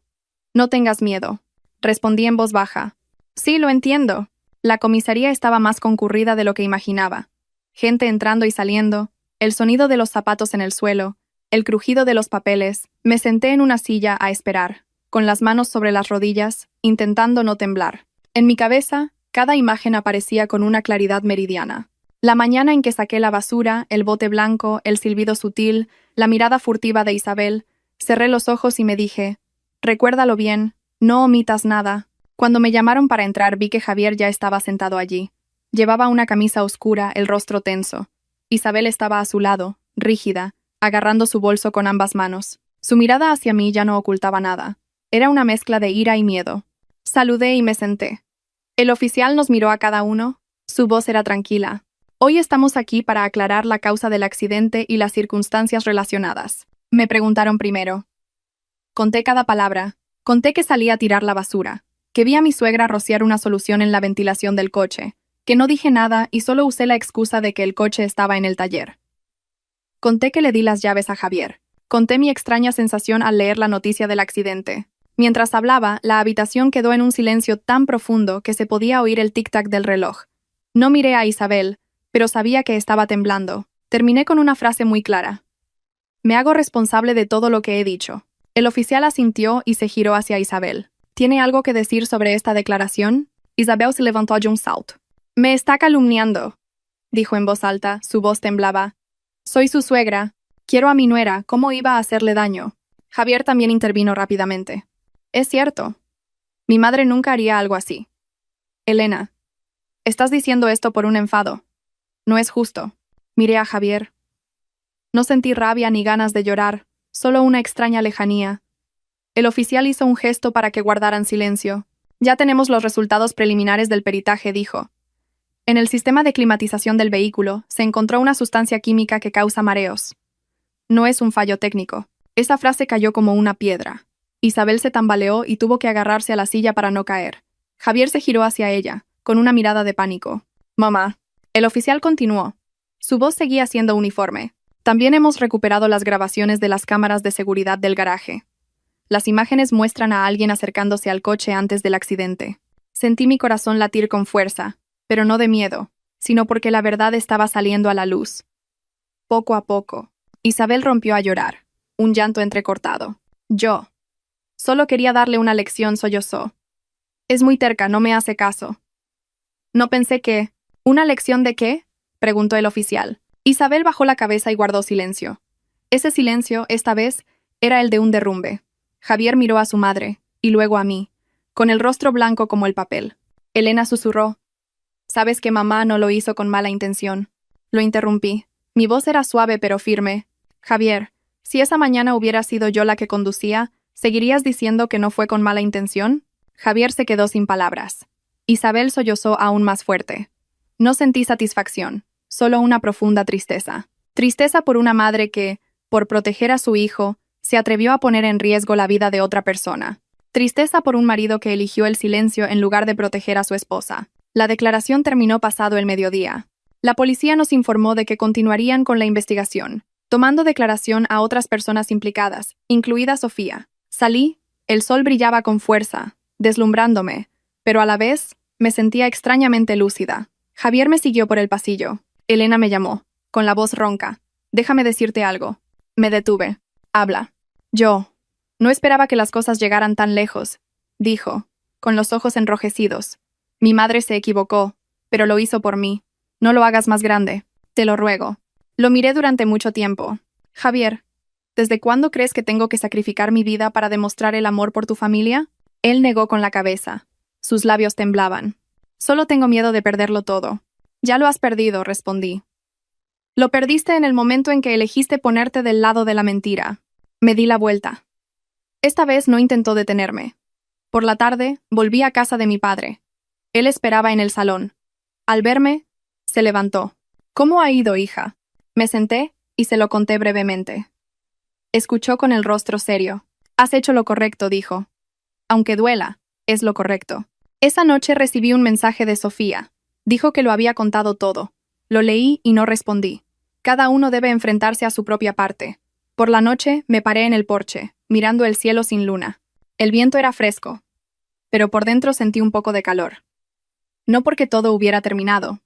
No tengas miedo. Respondí en voz baja. Sí, lo entiendo. La comisaría estaba más concurrida de lo que imaginaba. Gente entrando y saliendo, el sonido de los zapatos en el suelo, el crujido de los papeles. Me senté en una silla a esperar, con las manos sobre las rodillas, intentando no temblar. En mi cabeza, cada imagen aparecía con una claridad meridiana. La mañana en que saqué la basura, el bote blanco, el silbido sutil, la mirada furtiva de Isabel, cerré los ojos y me dije, recuérdalo bien, no omitas nada. Cuando me llamaron para entrar vi que Javier ya estaba sentado allí. Llevaba una camisa oscura, el rostro tenso. Isabel estaba a su lado, rígida, agarrando su bolso con ambas manos. Su mirada hacia mí ya no ocultaba nada. Era una mezcla de ira y miedo. Saludé y me senté. El oficial nos miró a cada uno. Su voz era tranquila. Hoy estamos aquí para aclarar la causa del accidente y las circunstancias relacionadas. Me preguntaron primero. Conté cada palabra. Conté que salí a tirar la basura, que vi a mi suegra rociar una solución en la ventilación del coche, que no dije nada y solo usé la excusa de que el coche estaba en el taller. Conté que le di las llaves a Javier. Conté mi extraña sensación al leer la noticia del accidente. Mientras hablaba, la habitación quedó en un silencio tan profundo que se podía oír el tic-tac del reloj. No miré a Isabel, pero sabía que estaba temblando. Terminé con una frase muy clara. Me hago responsable de todo lo que he dicho. El oficial asintió y se giró hacia Isabel. ¿Tiene algo que decir sobre esta declaración? Isabel se levantó de un salto. Me está calumniando, dijo en voz alta, su voz temblaba. Soy su suegra. Quiero a mi nuera, ¿cómo iba a hacerle daño? Javier también intervino rápidamente. Es cierto. Mi madre nunca haría algo así. Elena, estás diciendo esto por un enfado. No es justo. Miré a Javier. No sentí rabia ni ganas de llorar, solo una extraña lejanía. El oficial hizo un gesto para que guardaran silencio. Ya tenemos los resultados preliminares del peritaje, dijo. En el sistema de climatización del vehículo se encontró una sustancia química que causa mareos. No es un fallo técnico. Esa frase cayó como una piedra. Isabel se tambaleó y tuvo que agarrarse a la silla para no caer. Javier se giró hacia ella, con una mirada de pánico. Mamá. El oficial continuó. Su voz seguía siendo uniforme. También hemos recuperado las grabaciones de las cámaras de seguridad del garaje. Las imágenes muestran a alguien acercándose al coche antes del accidente. Sentí mi corazón latir con fuerza, pero no de miedo, sino porque la verdad estaba saliendo a la luz. Poco a poco, Isabel rompió a llorar, un llanto entrecortado. Yo. Solo quería darle una lección, sollozó. Es muy terca, no me hace caso. No pensé que... ¿Una lección de qué? Preguntó el oficial. Isabel bajó la cabeza y guardó silencio. Ese silencio, esta vez, era el de un derrumbe. Javier miró a su madre, y luego a mí, con el rostro blanco como el papel. Elena susurró. Sabes que mamá no lo hizo con mala intención. Lo interrumpí. Mi voz era suave pero firme. Javier, si esa mañana hubiera sido yo la que conducía, ¿seguirías diciendo que no fue con mala intención? Javier se quedó sin palabras. Isabel sollozó aún más fuerte. No sentí satisfacción, solo una profunda tristeza. Tristeza por una madre que, por proteger a su hijo, se atrevió a poner en riesgo la vida de otra persona. Tristeza por un marido que eligió el silencio en lugar de proteger a su esposa. La declaración terminó pasado el mediodía. La policía nos informó de que continuarían con la investigación, tomando declaración a otras personas implicadas, incluida Sofía. Salí, el sol brillaba con fuerza, deslumbrándome, pero a la vez me sentía extrañamente lúcida. Javier me siguió por el pasillo. Elena me llamó, con la voz ronca. Déjame decirte algo. Me detuve. Habla. Yo. No esperaba que las cosas llegaran tan lejos, dijo, con los ojos enrojecidos. Mi madre se equivocó, pero lo hizo por mí. No lo hagas más grande. Te lo ruego. Lo miré durante mucho tiempo. Javier, ¿desde cuándo crees que tengo que sacrificar mi vida para demostrar el amor por tu familia? Él negó con la cabeza. Sus labios temblaban. Solo tengo miedo de perderlo todo. Ya lo has perdido, respondí. Lo perdiste en el momento en que elegiste ponerte del lado de la mentira. Me di la vuelta. Esta vez no intentó detenerme. Por la tarde, volví a casa de mi padre. Él esperaba en el salón. Al verme, se levantó. ¿Cómo ha ido, hija? Me senté y se lo conté brevemente. Escuchó con el rostro serio. Has hecho lo correcto, dijo. Aunque duela, es lo correcto. Esa noche recibí un mensaje de Sofía. Dijo que lo había contado todo. Lo leí y no respondí. Cada uno debe enfrentarse a su propia parte. Por la noche me paré en el porche, mirando el cielo sin luna. El viento era fresco, pero por dentro sentí un poco de calor. No porque todo hubiera terminado,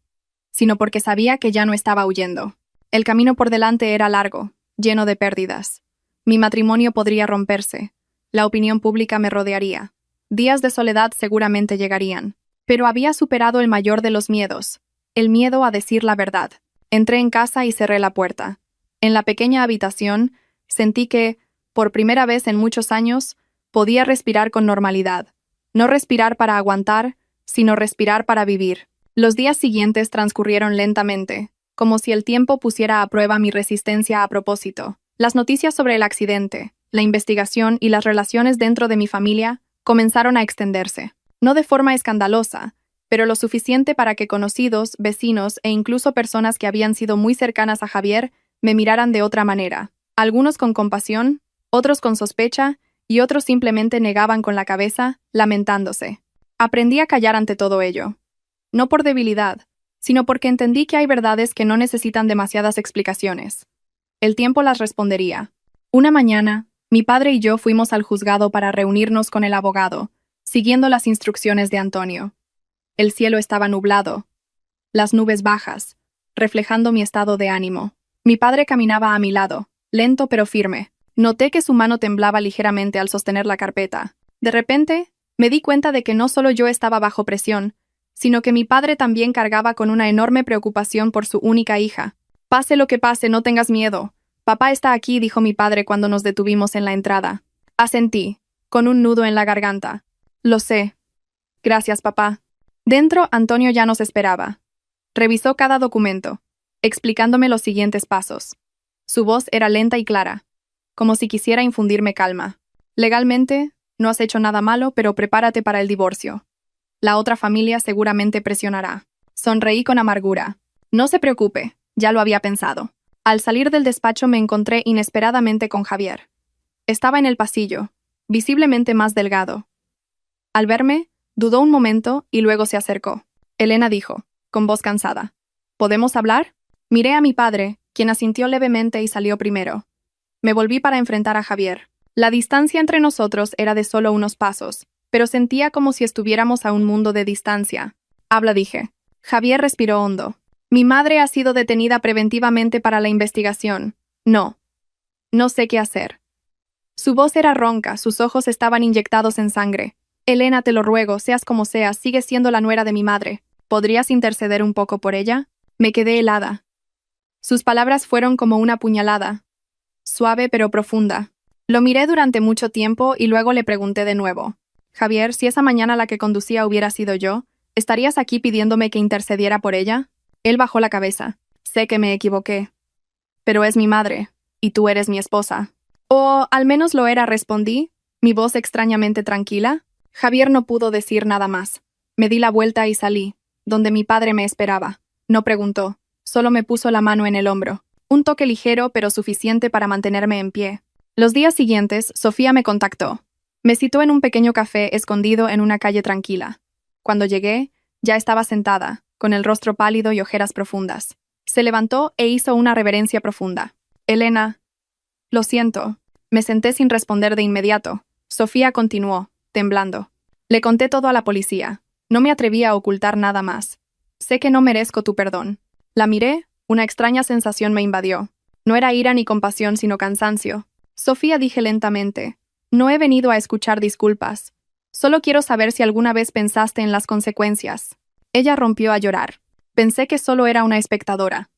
sino porque sabía que ya no estaba huyendo. El camino por delante era largo, lleno de pérdidas. Mi matrimonio podría romperse. La opinión pública me rodearía. Días de soledad seguramente llegarían. Pero había superado el mayor de los miedos, el miedo a decir la verdad. Entré en casa y cerré la puerta. En la pequeña habitación, sentí que, por primera vez en muchos años, podía respirar con normalidad. No respirar para aguantar, sino respirar para vivir. Los días siguientes transcurrieron lentamente, como si el tiempo pusiera a prueba mi resistencia a propósito. Las noticias sobre el accidente, la investigación y las relaciones dentro de mi familia comenzaron a extenderse. No de forma escandalosa, pero lo suficiente para que conocidos, vecinos e incluso personas que habían sido muy cercanas a Javier me miraran de otra manera. Algunos con compasión, otros con sospecha y otros simplemente negaban con la cabeza, lamentándose. Aprendí a callar ante todo ello. No por debilidad, sino porque entendí que hay verdades que no necesitan demasiadas explicaciones. El tiempo las respondería. Una mañana, mi padre y yo fuimos al juzgado para reunirnos con el abogado, siguiendo las instrucciones de Antonio. El cielo estaba nublado, las nubes bajas, reflejando mi estado de ánimo. Mi padre caminaba a mi lado, lento pero firme. Noté que su mano temblaba ligeramente al sostener la carpeta. De repente, me di cuenta de que no solo yo estaba bajo presión, sino que mi padre también cargaba con una enorme preocupación por su única hija. «Pase lo que pase, no tengas miedo. Papá está aquí», dijo mi padre cuando nos detuvimos en la entrada. Asentí, con un nudo en la garganta. «Lo sé. Gracias, papá». Dentro, Antonio ya nos esperaba. Revisó cada documento, explicándome los siguientes pasos. Su voz era lenta y clara, como si quisiera infundirme calma. «Legalmente, no has hecho nada malo, pero prepárate para el divorcio. La otra familia seguramente presionará». Sonreí con amargura. «No se preocupe, ya lo había pensado». Al salir del despacho me encontré inesperadamente con Javier. Estaba en el pasillo, visiblemente más delgado. Al verme, dudó un momento y luego se acercó. Elena dijo, con voz cansada, «¿Podemos hablar?» Miré a mi padre, quien asintió levemente y salió primero. Me volví para enfrentar a Javier. La distancia entre nosotros era de solo unos pasos, pero sentía como si estuviéramos a un mundo de distancia. «Habla», dije. Javier respiró hondo. «Mi madre ha sido detenida preventivamente para la investigación. No sé qué hacer». Su voz era ronca, sus ojos estaban inyectados en sangre. «Elena, te lo ruego, seas como seas, sigues siendo la nuera de mi madre. ¿Podrías interceder un poco por ella?» Me quedé helada. Sus palabras fueron como una puñalada, suave pero profunda. Lo miré durante mucho tiempo y luego le pregunté de nuevo. «Javier, si esa mañana la que conducía hubiera sido yo, ¿estarías aquí pidiéndome que intercediera por ella?» Él bajó la cabeza. «Sé que me equivoqué. Pero es mi madre, y tú eres mi esposa». «O al menos lo era», respondí, mi voz extrañamente tranquila. Javier no pudo decir nada más. Me di la vuelta y salí, donde mi padre me esperaba. No preguntó, solo me puso la mano en el hombro. Un toque ligero pero suficiente para mantenerme en pie. Los días siguientes, Sofía me contactó. Me citó en un pequeño café escondido en una calle tranquila. Cuando llegué, ya estaba sentada, con el rostro pálido y ojeras profundas. Se levantó e hizo una reverencia profunda. «Elena, lo siento». Me senté sin responder de inmediato. Sofía continuó, temblando. «Le conté todo a la policía. No me atreví a ocultar nada más. Sé que no merezco tu perdón». La miré, una extraña sensación me invadió. No era ira ni compasión, sino cansancio. «Sofía», dije lentamente, «no he venido a escuchar disculpas. Solo quiero saber si alguna vez pensaste en las consecuencias». Ella rompió a llorar. Pensé que solo era una espectadora.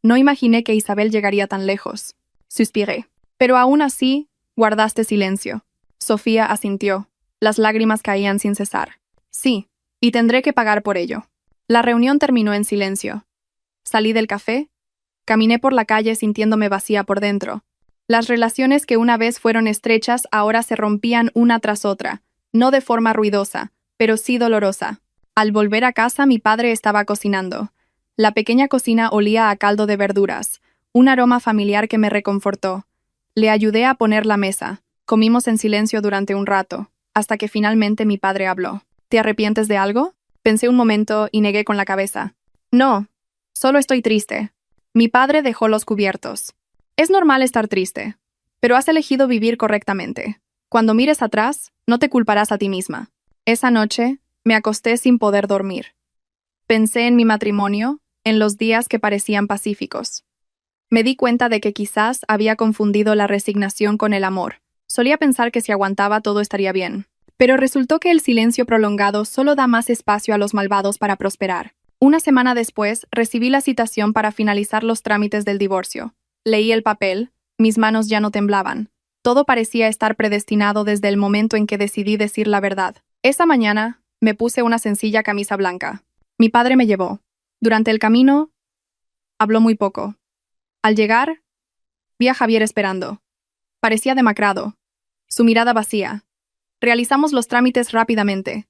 No imaginé que Isabel llegaría tan lejos. Suspiré. «Pero aún así, guardaste silencio». Sofía asintió. Las lágrimas caían sin cesar. «Sí, y tendré que pagar por ello». La reunión terminó en silencio. Salí del café. Caminé por la calle sintiéndome vacía por dentro. Las relaciones que una vez fueron estrechas ahora se rompían una tras otra, no de forma ruidosa, pero sí dolorosa. Al volver a casa, mi padre estaba cocinando. La pequeña cocina olía a caldo de verduras, un aroma familiar que me reconfortó. Le ayudé a poner la mesa. Comimos en silencio durante un rato, hasta que finalmente mi padre habló. «¿Te arrepientes de algo?» Pensé un momento y negué con la cabeza. «No, solo estoy triste». Mi padre dejó los cubiertos. Es normal estar triste, pero has elegido vivir correctamente. Cuando mires atrás, no te culparás a ti misma. Esa noche, me acosté sin poder dormir. Pensé en mi matrimonio, en los días que parecían pacíficos. Me di cuenta de que quizás había confundido la resignación con el amor. Solía pensar que si aguantaba todo estaría bien. Pero resultó que el silencio prolongado solo da más espacio a los malvados para prosperar. Una semana después, recibí la citación para finalizar los trámites del divorcio. Leí el papel, mis manos ya no temblaban. Todo parecía estar predestinado desde el momento en que decidí decir la verdad. Esa mañana, me puse una sencilla camisa blanca. Mi padre me llevó. Durante el camino, habló muy poco. Al llegar, vi a Javier esperando. Parecía demacrado, su mirada vacía. Realizamos los trámites rápidamente,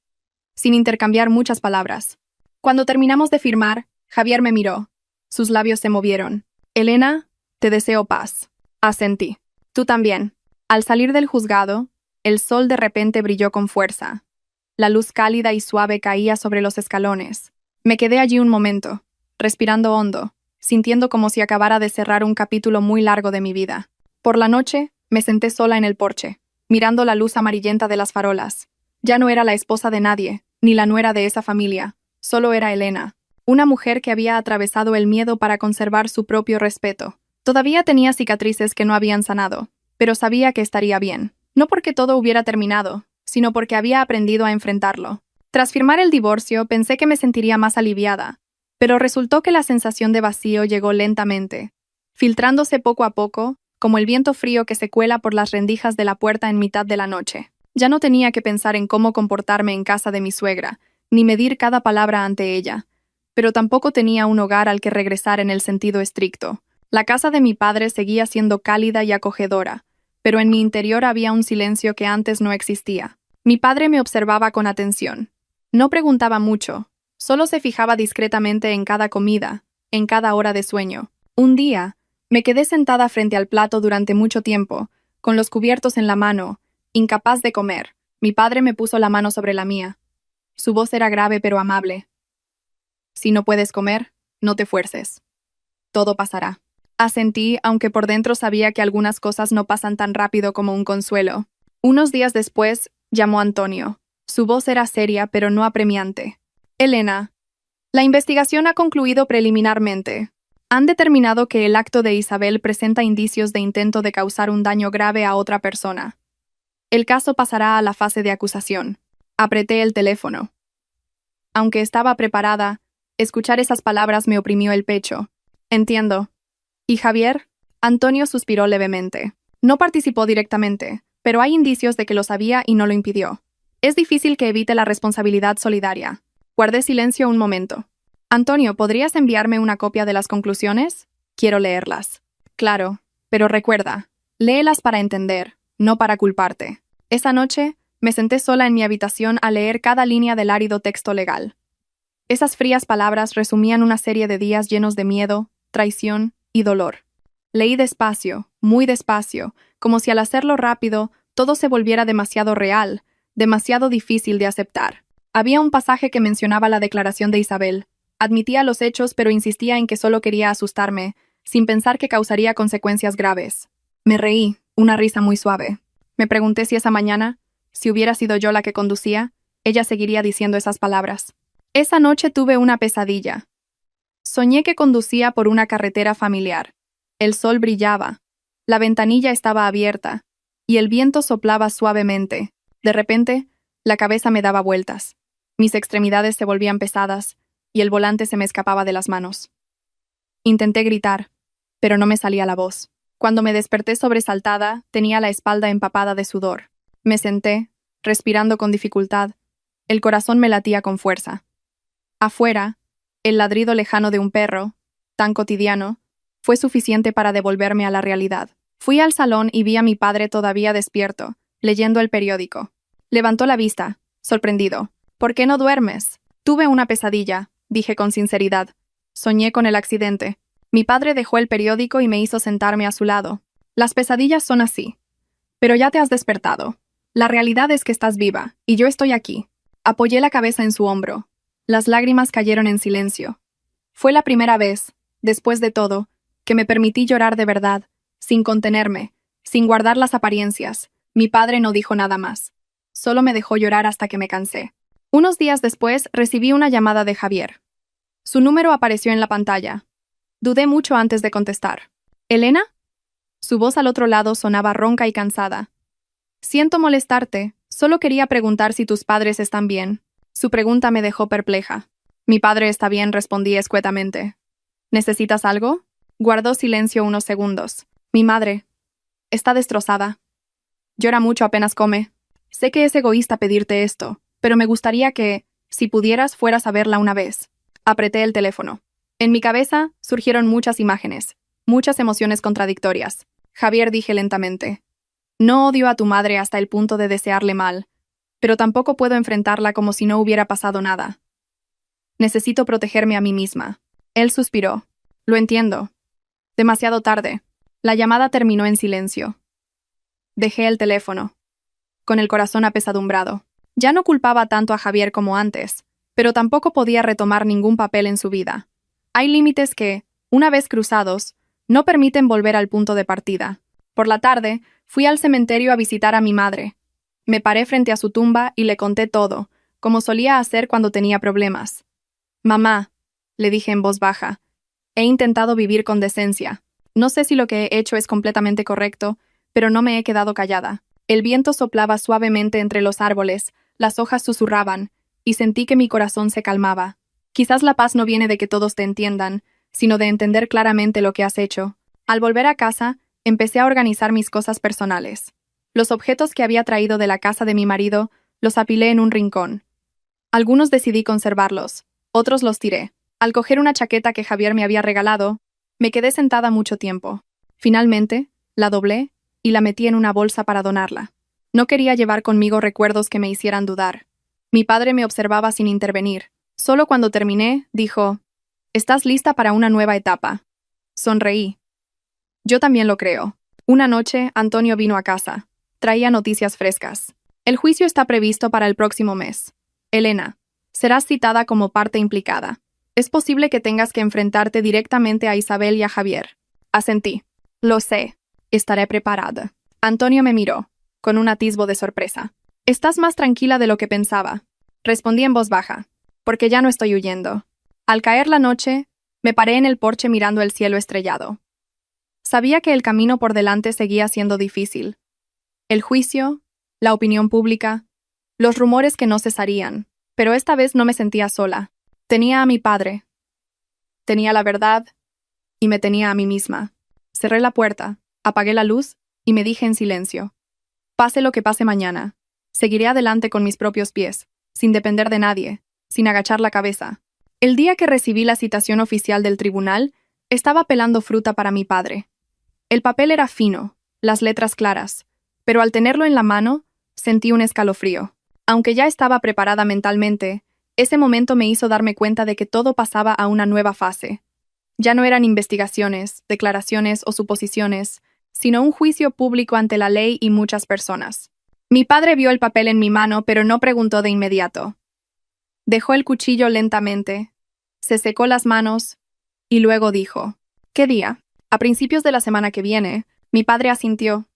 sin intercambiar muchas palabras. Cuando terminamos de firmar, Javier me miró. Sus labios se movieron. Elena, te deseo paz. Asentí. Tú también. Al salir del juzgado, el sol de repente brilló con fuerza. La luz cálida y suave caía sobre los escalones. Me quedé allí un momento, respirando hondo, sintiendo como si acabara de cerrar un capítulo muy largo de mi vida. Por la noche, me senté sola en el porche, mirando la luz amarillenta de las farolas. Ya no era la esposa de nadie, ni la nuera de esa familia, solo era Elena, una mujer que había atravesado el miedo para conservar su propio respeto. Todavía tenía cicatrices que no habían sanado, pero sabía que estaría bien, no porque todo hubiera terminado, sino porque había aprendido a enfrentarlo. Tras firmar el divorcio, pensé que me sentiría más aliviada, pero resultó que la sensación de vacío llegó lentamente, filtrándose poco a poco, como el viento frío que se cuela por las rendijas de la puerta en mitad de la noche. Ya no tenía que pensar en cómo comportarme en casa de mi suegra, ni medir cada palabra ante ella, pero tampoco tenía un hogar al que regresar en el sentido estricto. La casa de mi padre seguía siendo cálida y acogedora, pero en mi interior había un silencio que antes no existía. Mi padre me observaba con atención. No preguntaba mucho, solo se fijaba discretamente en cada comida, en cada hora de sueño. Un día, me quedé sentada frente al plato durante mucho tiempo, con los cubiertos en la mano, incapaz de comer. Mi padre me puso la mano sobre la mía. Su voz era grave pero amable. Si no puedes comer, no te fuerces. Todo pasará. Asentí, aunque por dentro sabía que algunas cosas no pasan tan rápido como un consuelo. Unos días después, llamó Antonio. Su voz era seria pero no apremiante. Elena, la investigación ha concluido preliminarmente. Han determinado que el acto de Isabel presenta indicios de intento de causar un daño grave a otra persona. El caso pasará a la fase de acusación. Apreté el teléfono. Aunque estaba preparada, escuchar esas palabras me oprimió el pecho. Entiendo. ¿Y Javier? Antonio suspiró levemente. No participó directamente, pero hay indicios de que lo sabía y no lo impidió. Es difícil que evite la responsabilidad solidaria. Guardé silencio un momento. Antonio, ¿podrías enviarme una copia de las conclusiones? Quiero leerlas. Claro, pero recuerda, léelas para entender, no para culparte. Esa noche, me senté sola en mi habitación a leer cada línea del árido texto legal. Esas frías palabras resumían una serie de días llenos de miedo, traición y dolor. Leí despacio, muy despacio, como si al hacerlo rápido, todo se volviera demasiado real, demasiado difícil de aceptar. Había un pasaje que mencionaba la declaración de Isabel. Admitía los hechos, pero insistía en que solo quería asustarme, sin pensar que causaría consecuencias graves. Me reí, una risa muy suave. Me pregunté si esa mañana, si hubiera sido yo la que conducía, ella seguiría diciendo esas palabras. Esa noche tuve una pesadilla. Soñé que conducía por una carretera familiar. El sol brillaba, la ventanilla estaba abierta, y el viento soplaba suavemente. De repente, la cabeza me daba vueltas. Mis extremidades se volvían pesadas, y el volante se me escapaba de las manos. Intenté gritar, pero no me salía la voz. Cuando me desperté sobresaltada, tenía la espalda empapada de sudor. Me senté, respirando con dificultad. El corazón me latía con fuerza. Afuera, el ladrido lejano de un perro, tan cotidiano, fue suficiente para devolverme a la realidad. Fui al salón y vi a mi padre todavía despierto, leyendo el periódico. Levantó la vista, sorprendido. ¿Por qué no duermes? Tuve una pesadilla, dije con sinceridad. Soñé con el accidente. Mi padre dejó el periódico y me hizo sentarme a su lado. Las pesadillas son así. Pero ya te has despertado. La realidad es que estás viva, y yo estoy aquí. Apoyé la cabeza en su hombro. Las lágrimas cayeron en silencio. Fue la primera vez, después de todo, que me permití llorar de verdad, Sin contenerme, sin guardar las apariencias, mi padre no dijo nada más. Solo me dejó llorar hasta que me cansé. Unos días después recibí una llamada de Javier. Su número apareció en la pantalla. Dudé mucho antes de contestar. ¿Elena? Su voz al otro lado sonaba ronca y cansada. Siento molestarte, solo quería preguntar si tus padres están bien. Su pregunta me dejó perpleja. Mi padre está bien, respondí escuetamente. ¿Necesitas algo? Guardó silencio unos segundos. Mi madre está destrozada. Llora mucho apenas come. Sé que es egoísta pedirte esto, pero me gustaría que, si pudieras, fueras a verla una vez. Apreté el teléfono. En mi cabeza surgieron muchas imágenes, muchas emociones contradictorias. Javier, dije lentamente. No odio a tu madre hasta el punto de desearle mal, pero tampoco puedo enfrentarla como si no hubiera pasado nada. Necesito protegerme a mí misma. Él suspiró. Lo entiendo. Demasiado tarde. La llamada terminó en silencio. Dejé el teléfono, con el corazón apesadumbrado. Ya no culpaba tanto a Javier como antes, pero tampoco podía retomar ningún papel en su vida. Hay límites que, una vez cruzados, no permiten volver al punto de partida. Por la tarde, fui al cementerio a visitar a mi madre. Me paré frente a su tumba y le conté todo, como solía hacer cuando tenía problemas. Mamá, le dije en voz baja, he intentado vivir con decencia. No sé si lo que he hecho es completamente correcto, pero no me he quedado callada. El viento soplaba suavemente entre los árboles, las hojas susurraban, y sentí que mi corazón se calmaba. Quizás la paz no viene de que todos te entiendan, sino de entender claramente lo que has hecho. Al volver a casa, empecé a organizar mis cosas personales. Los objetos que había traído de la casa de mi marido los apilé en un rincón. Algunos decidí conservarlos, otros los tiré. Al coger una chaqueta que Javier me había regalado, me quedé sentada mucho tiempo. Finalmente, la doblé y la metí en una bolsa para donarla. No quería llevar conmigo recuerdos que me hicieran dudar. Mi padre me observaba sin intervenir. Solo cuando terminé, dijo, «¿Estás lista para una nueva etapa?» Sonreí. Yo también lo creo. Una noche, Antonio vino a casa. Traía noticias frescas. El juicio está previsto para el próximo mes. Elena, serás citada como parte implicada. Es posible que tengas que enfrentarte directamente a Isabel y a Javier. Asentí. Lo sé. Estaré preparada. Antonio me miró, con un atisbo de sorpresa. Estás más tranquila de lo que pensaba. Respondí en voz baja, porque ya no estoy huyendo. Al caer la noche, me paré en el porche mirando el cielo estrellado. Sabía que el camino por delante seguía siendo difícil. El juicio, la opinión pública, los rumores que no cesarían, pero esta vez no me sentía sola. Tenía a mi padre. Tenía la verdad y me tenía a mí misma. Cerré la puerta, apagué la luz y me dije en silencio. Pase lo que pase mañana, seguiré adelante con mis propios pies, sin depender de nadie, sin agachar la cabeza. El día que recibí la citación oficial del tribunal, estaba pelando fruta para mi padre. El papel era fino, las letras claras, pero al tenerlo en la mano, sentí un escalofrío. Aunque ya estaba preparada mentalmente, ese momento me hizo darme cuenta de que todo pasaba a una nueva fase. Ya no eran investigaciones, declaraciones o suposiciones, sino un juicio público ante la ley y muchas personas. Mi padre vio el papel en mi mano, pero no preguntó de inmediato. Dejó el cuchillo lentamente, se secó las manos y luego dijo, «¿Qué día?» A principios de la semana que viene, mi padre asintió.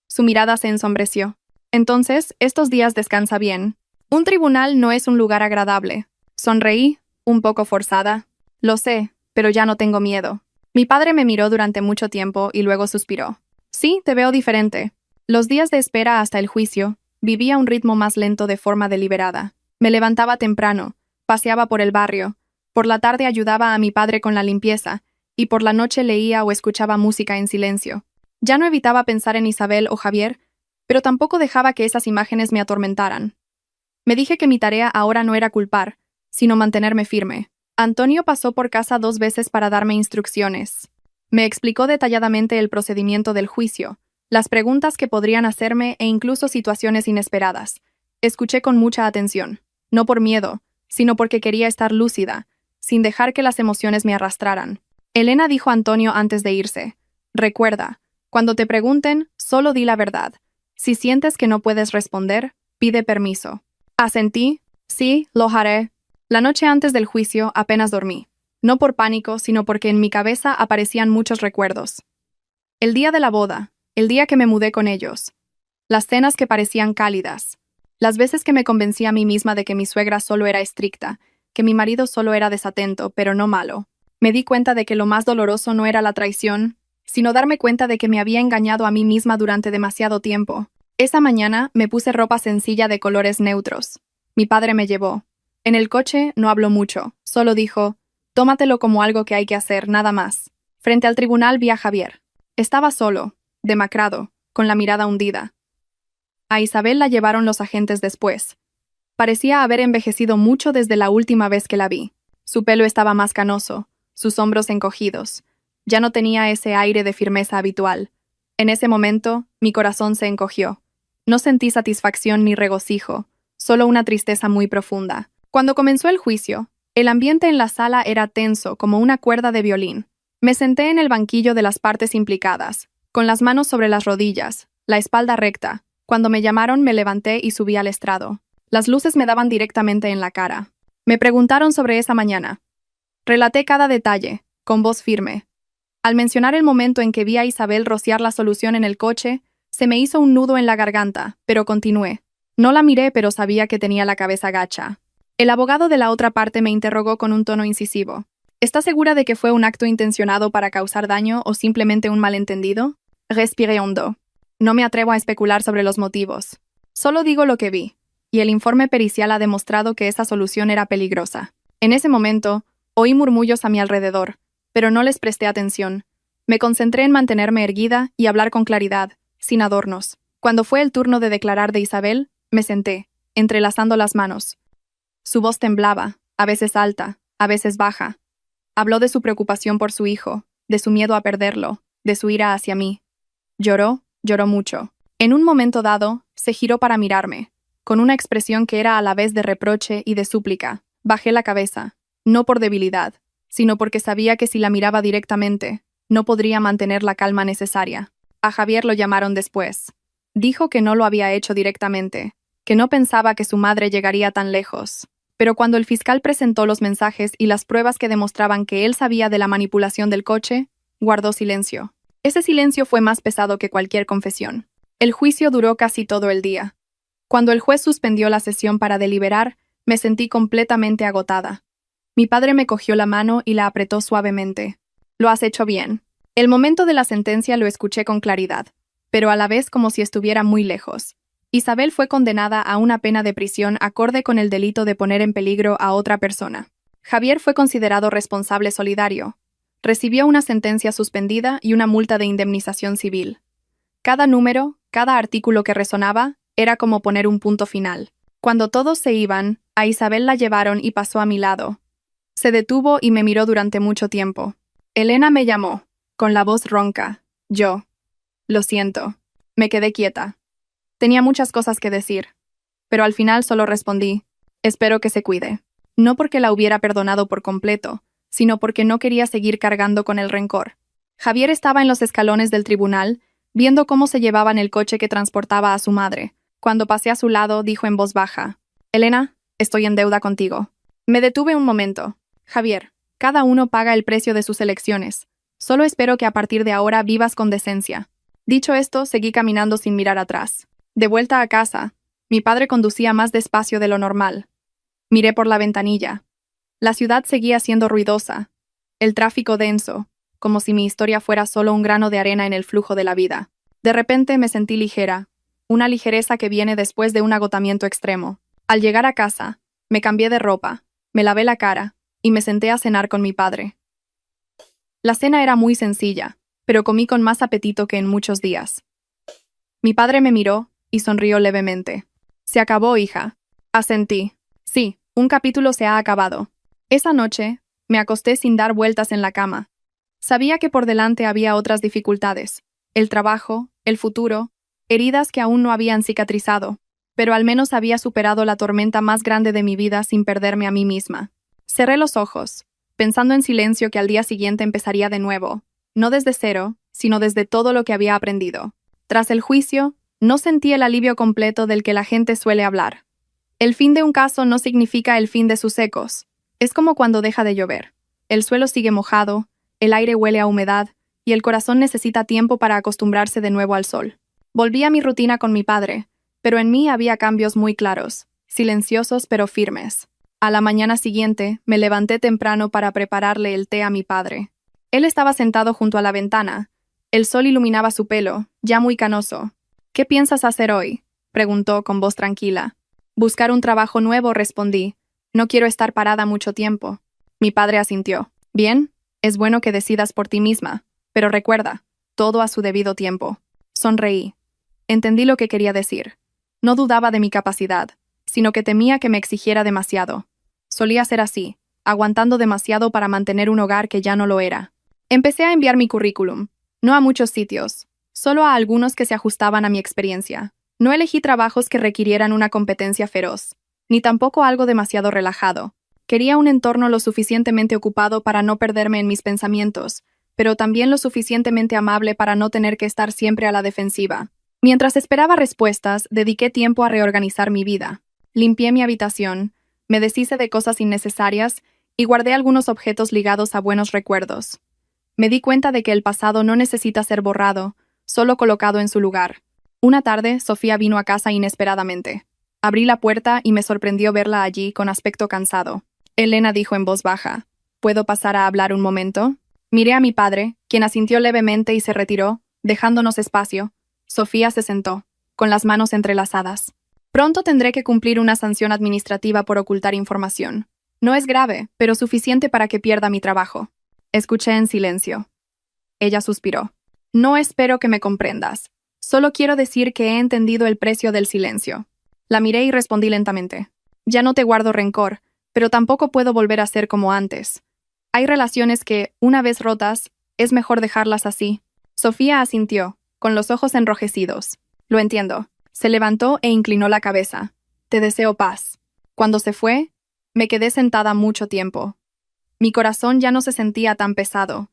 Su mirada se ensombreció. «Entonces, estos días descansa bien. Un tribunal no es un lugar agradable». Sonreí, un poco forzada. «Lo sé, pero ya no tengo miedo». Mi padre me miró durante mucho tiempo y luego suspiró. «Sí, te veo diferente». Los días de espera hasta el juicio, vivía a un ritmo más lento de forma deliberada. Me levantaba temprano, paseaba por el barrio, por la tarde ayudaba a mi padre con la limpieza, y por la noche leía o escuchaba música en silencio. Ya no evitaba pensar en Isabel o Javier, pero tampoco dejaba que esas imágenes me atormentaran. Me dije que mi tarea ahora no era culpar, sino mantenerme firme. Antonio pasó por casa 2 veces para darme instrucciones. Me explicó detalladamente el procedimiento del juicio, las preguntas que podrían hacerme e incluso situaciones inesperadas. Escuché con mucha atención, no por miedo, sino porque quería estar lúcida, sin dejar que las emociones me arrastraran. Elena dijo a Antonio antes de irse, «Recuerda, cuando te pregunten, solo di la verdad. Si sientes que no puedes responder, pide permiso». Asentí, «Sí, lo haré». La noche antes del juicio apenas dormí. No por pánico, sino porque en mi cabeza aparecían muchos recuerdos. El día de la boda, el día que me mudé con ellos. Las cenas que parecían cálidas. Las veces que me convencí a mí misma de que mi suegra solo era estricta, que mi marido solo era desatento, pero no malo. Me di cuenta de que lo más doloroso no era la traición, sino darme cuenta de que me había engañado a mí misma durante demasiado tiempo. Esa mañana me puse ropa sencilla de colores neutros. Mi padre me llevó. En el coche no habló mucho, solo dijo, tómatelo como algo que hay que hacer, nada más. Frente al tribunal vi a Javier. Estaba solo, demacrado, con la mirada hundida. A Isabel la llevaron los agentes después. Parecía haber envejecido mucho desde la última vez que la vi. Su pelo estaba más canoso, sus hombros encogidos. Ya no tenía ese aire de firmeza habitual. En ese momento, mi corazón se encogió. No sentí satisfacción ni regocijo, solo una tristeza muy profunda. Cuando comenzó el juicio, el ambiente en la sala era tenso como una cuerda de violín. Me senté en el banquillo de las partes implicadas, con las manos sobre las rodillas, la espalda recta. Cuando me llamaron, me levanté y subí al estrado. Las luces me daban directamente en la cara. Me preguntaron sobre esa mañana. Relaté cada detalle, con voz firme. Al mencionar el momento en que vi a Isabel rociar la solución en el coche, se me hizo un nudo en la garganta, pero continué. No la miré, pero sabía que tenía la cabeza gacha. El abogado de la otra parte me interrogó con un tono incisivo. ¿Está segura de que fue un acto intencionado para causar daño o simplemente un malentendido? Respiré hondo. No me atrevo a especular sobre los motivos. Solo digo lo que vi, y el informe pericial ha demostrado que esa solución era peligrosa. En ese momento, oí murmullos a mi alrededor, pero no les presté atención. Me concentré en mantenerme erguida y hablar con claridad, sin adornos. Cuando fue el turno de declarar de Isabel, me senté, entrelazando las manos. Su voz temblaba, a veces alta, a veces baja. Habló de su preocupación por su hijo, de su miedo a perderlo, de su ira hacia mí. Lloró mucho. En un momento dado, se giró para mirarme, con una expresión que era a la vez de reproche y de súplica. Bajé la cabeza, no por debilidad, sino porque sabía que si la miraba directamente, no podría mantener la calma necesaria. A Javier lo llamaron después. Dijo que no lo había hecho directamente, que no pensaba que su madre llegaría tan lejos. Pero cuando el fiscal presentó los mensajes y las pruebas que demostraban que él sabía de la manipulación del coche, guardó silencio. Ese silencio fue más pesado que cualquier confesión. El juicio duró casi todo el día. Cuando el juez suspendió la sesión para deliberar, me sentí completamente agotada. Mi padre me cogió la mano y la apretó suavemente. Lo has hecho bien. El momento de la sentencia lo escuché con claridad, pero a la vez como si estuviera muy lejos. Isabel fue condenada a una pena de prisión acorde con el delito de poner en peligro a otra persona. Javier fue considerado responsable solidario. Recibió una sentencia suspendida y una multa de indemnización civil. Cada número, cada artículo que resonaba, era como poner un punto final. Cuando todos se iban, a Isabel la llevaron y pasó a mi lado. Se detuvo y me miró durante mucho tiempo. Elena me llamó, con la voz ronca. Yo. Lo siento. Me quedé quieta. Tenía muchas cosas que decir, pero al final solo respondí, espero que se cuide. No porque la hubiera perdonado por completo, sino porque no quería seguir cargando con el rencor. Javier estaba en los escalones del tribunal, viendo cómo se llevaban el coche que transportaba a su madre. Cuando pasé a su lado, dijo en voz baja, Elena, estoy en deuda contigo. Me detuve un momento. Javier, cada uno paga el precio de sus elecciones. Solo espero que a partir de ahora vivas con decencia. Dicho esto, seguí caminando sin mirar atrás. De vuelta a casa, mi padre conducía más despacio de lo normal. Miré por la ventanilla. La ciudad seguía siendo ruidosa, el tráfico denso, como si mi historia fuera solo un grano de arena en el flujo de la vida. De repente me sentí ligera, una ligereza que viene después de un agotamiento extremo. Al llegar a casa, me cambié de ropa, me lavé la cara y me senté a cenar con mi padre. La cena era muy sencilla, pero comí con más apetito que en muchos días. Mi padre me miró y sonrió levemente. Se acabó, hija. Asentí. Sí, un capítulo se ha acabado. Esa noche, me acosté sin dar vueltas en la cama. Sabía que por delante había otras dificultades. El trabajo, el futuro, heridas que aún no habían cicatrizado, pero al menos había superado la tormenta más grande de mi vida sin perderme a mí misma. Cerré los ojos, pensando en silencio que al día siguiente empezaría de nuevo, no desde cero, sino desde todo lo que había aprendido. Tras el juicio, no sentí el alivio completo del que la gente suele hablar. El fin de un caso no significa el fin de sus ecos. Es como cuando deja de llover. El suelo sigue mojado, el aire huele a humedad, y el corazón necesita tiempo para acostumbrarse de nuevo al sol. Volví a mi rutina con mi padre, pero en mí había cambios muy claros, silenciosos pero firmes. A la mañana siguiente, me levanté temprano para prepararle el té a mi padre. Él estaba sentado junto a la ventana. El sol iluminaba su pelo, ya muy canoso. ¿Qué piensas hacer hoy?, preguntó con voz tranquila. Buscar un trabajo nuevo, respondí. No quiero estar parada mucho tiempo. Mi padre asintió. Bien, es bueno que decidas por ti misma, pero recuerda, todo a su debido tiempo. Sonreí. Entendí lo que quería decir. No dudaba de mi capacidad, sino que temía que me exigiera demasiado. Solía ser así, aguantando demasiado para mantener un hogar que ya no lo era. Empecé a enviar mi currículum, no a muchos sitios, solo a algunos que se ajustaban a mi experiencia. No elegí trabajos que requirieran una competencia feroz, ni tampoco algo demasiado relajado. Quería un entorno lo suficientemente ocupado para no perderme en mis pensamientos, pero también lo suficientemente amable para no tener que estar siempre a la defensiva. Mientras esperaba respuestas, dediqué tiempo a reorganizar mi vida. Limpié mi habitación, me deshice de cosas innecesarias y guardé algunos objetos ligados a buenos recuerdos. Me di cuenta de que el pasado no necesita ser borrado, solo colocado en su lugar. Una tarde, Sofía vino a casa inesperadamente. Abrí la puerta y me sorprendió verla allí con aspecto cansado. Elena dijo en voz baja, ¿puedo pasar a hablar un momento? Miré a mi padre, quien asintió levemente y se retiró, dejándonos espacio. Sofía se sentó, con las manos entrelazadas. Pronto tendré que cumplir una sanción administrativa por ocultar información. No es grave, pero suficiente para que pierda mi trabajo. Escuché en silencio. Ella suspiró. No espero que me comprendas. Solo quiero decir que he entendido el precio del silencio. La miré y respondí lentamente. Ya no te guardo rencor, pero tampoco puedo volver a ser como antes. Hay relaciones que, una vez rotas, es mejor dejarlas así. Sofía asintió, con los ojos enrojecidos. Lo entiendo. Se levantó e inclinó la cabeza. Te deseo paz. Cuando se fue, me quedé sentada mucho tiempo. Mi corazón ya no se sentía tan pesado.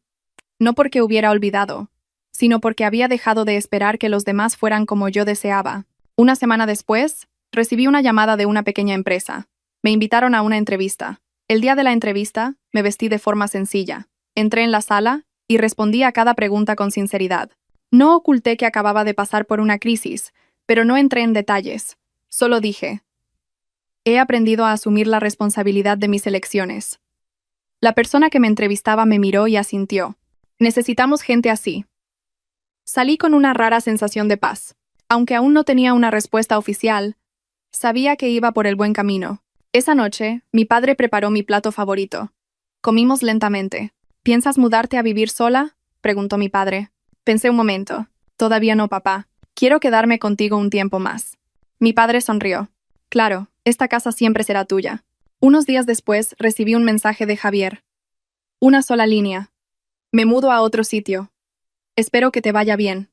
No porque hubiera olvidado, sino porque había dejado de esperar que los demás fueran como yo deseaba. Una semana después, recibí una llamada de una pequeña empresa. Me invitaron a una entrevista. El día de la entrevista, me vestí de forma sencilla. Entré en la sala y respondí a cada pregunta con sinceridad. No oculté que acababa de pasar por una crisis, pero no entré en detalles. Solo dije, he aprendido a asumir la responsabilidad de mis elecciones. La persona que me entrevistaba me miró y asintió. Necesitamos gente así. Salí con una rara sensación de paz. Aunque aún no tenía una respuesta oficial, sabía que iba por el buen camino. Esa noche, mi padre preparó mi plato favorito. Comimos lentamente. ¿Piensas mudarte a vivir sola?, preguntó mi padre. Pensé un momento. Todavía no, papá. Quiero quedarme contigo un tiempo más. Mi padre sonrió. Claro, esta casa siempre será tuya. Unos días después recibí un mensaje de Javier. Una sola línea. Me mudo a otro sitio. Espero que te vaya bien.